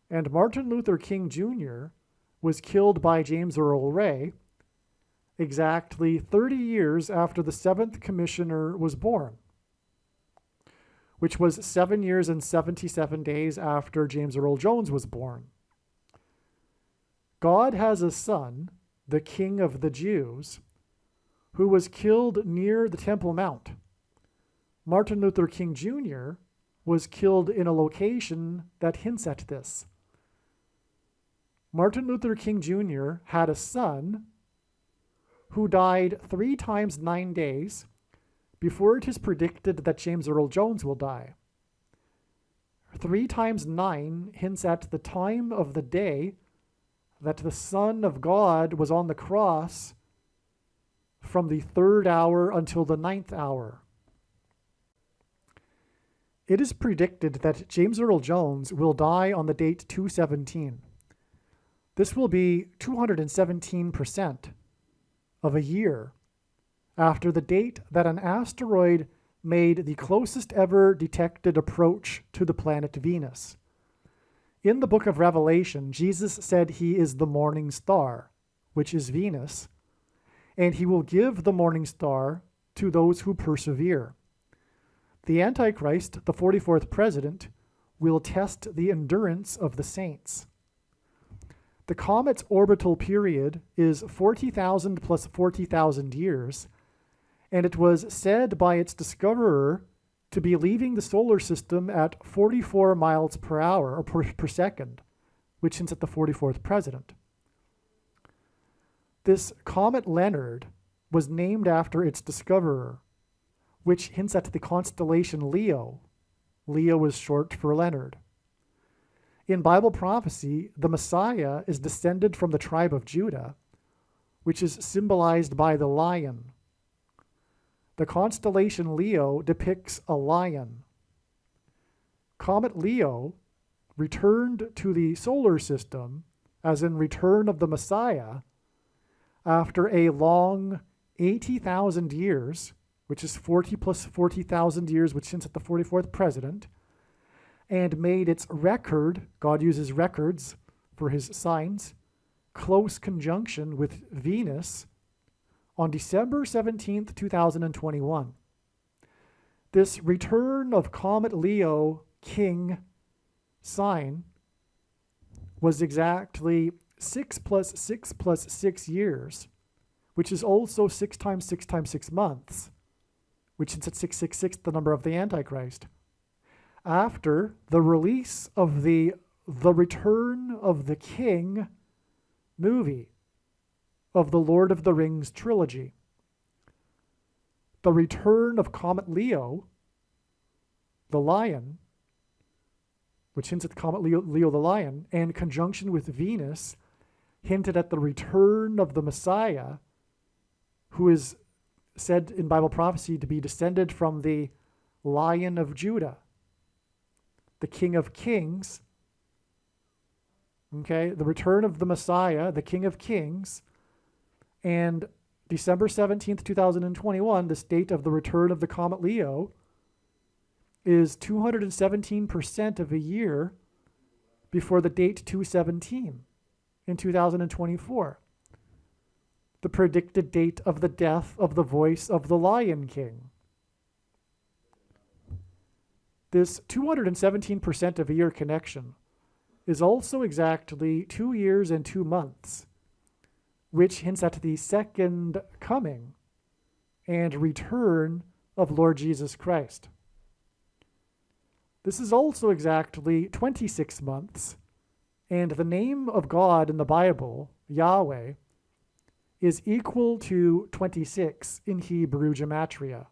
and Martin Luther King Jr. was killed by James Earl Ray exactly 30 years after the 7th Commissioner was born, which was 7 years and 77 days after James Earl Jones was born. God has a son, the King of the Jews, who was killed near the Temple Mount. Martin Luther King Jr. was killed in a location that hints at this. Martin Luther King Jr. had a son who died 3 times 9 days before it is predicted that James Earl Jones will die. 3 times 9 hints at the time of the day that the Son of God was on the cross from the 3rd hour until the 9th hour. It is predicted that James Earl Jones will die on the date 217. This will be 217% of a year after the date that an asteroid made the closest ever detected approach to the planet Venus. In the book of Revelation, Jesus said he is the morning star, which is Venus, and he will give the morning star to those who persevere. The Antichrist, the 44th president, will test the endurance of the saints. The comet's orbital period is 40,000 plus 40,000 years, and it was said by its discoverer to be leaving the solar system at 44 miles per hour or per second, which hints at the 44th president. This comet Leonard was named after its discoverer, which hints at the constellation Leo. Leo was short for Leonard. In Bible prophecy, the Messiah is descended from the tribe of Judah, which is symbolized by the lion. The constellation Leo depicts a lion. Comet Leo returned to the solar system, as in return of the Messiah, after a long 80,000 years, which is 40 plus 40,000 years, which hints at the 44th president, and made its record, God uses records for his signs, close conjunction with Venus on December 17th, 2021. This return of Comet Leo King sign was exactly 6 plus 6 plus 6 years, which is also 6 times 6 times 6 months, which is at 666, the number of the Antichrist. After the release of the Return of the King movie of the Lord of the Rings trilogy. The return of Comet Leo, the lion, which hints at Comet Leo the lion, and conjunction with Venus, hinted at the return of the Messiah, who is said in Bible prophecy to be descended from the Lion of Judah, the King of Kings. Okay, the return of the Messiah, the King of Kings, and December 17th, 2021, this date of the return of the Comet Leo, is 217% of a year before the date 217 in 2024, the predicted date of the death of the voice of the Lion King. This 217% of a year connection is also exactly 2 years and 2 months, which hints at the second coming and return of Lord Jesus Christ. This is also exactly 26 months, and the name of God in the Bible, Yahweh, is equal to 26 in Hebrew gematria.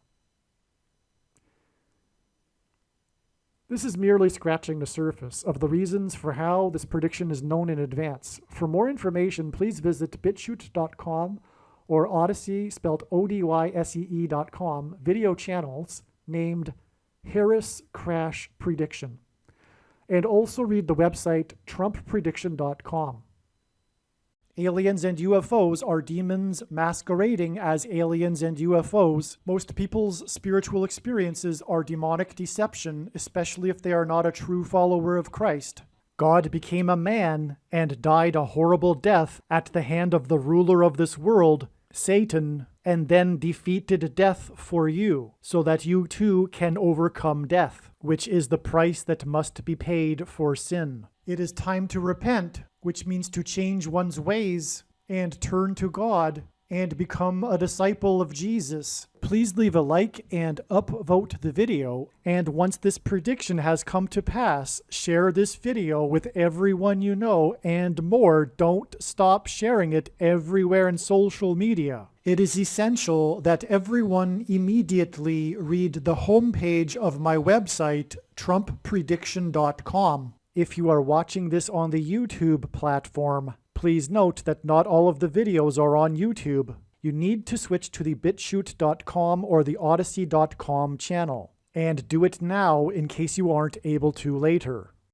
This is merely scratching the surface of the reasons for how this prediction is known in advance. For more information, please visit bitchute.com or Odyssey, spelled ODYSEE.com, video channels named Harris Crash Prediction. And also read the website trumpprediction.com. Aliens and UFOs are demons masquerading as aliens and UFOs. Most people's spiritual experiences are demonic deception, especially if they are not a true follower of Christ. God became a man and died a horrible death at the hand of the ruler of this world, Satan, and then defeated death for you, so that you too can overcome death, which is the price that must be paid for sin. It is time to repent, which means to change one's ways and turn to God and become a disciple of Jesus. Please leave a like and upvote the video. And once this prediction has come to pass, share this video with everyone you know, and more. Don't stop sharing it everywhere in social media. It is essential that everyone immediately read the homepage of my website, trumpprediction.com. If you are watching this on the YouTube platform, please note that not all of the videos are on YouTube. You need to switch to the bitchute.com or the odyssey.com channel. And do it now in case you aren't able to later.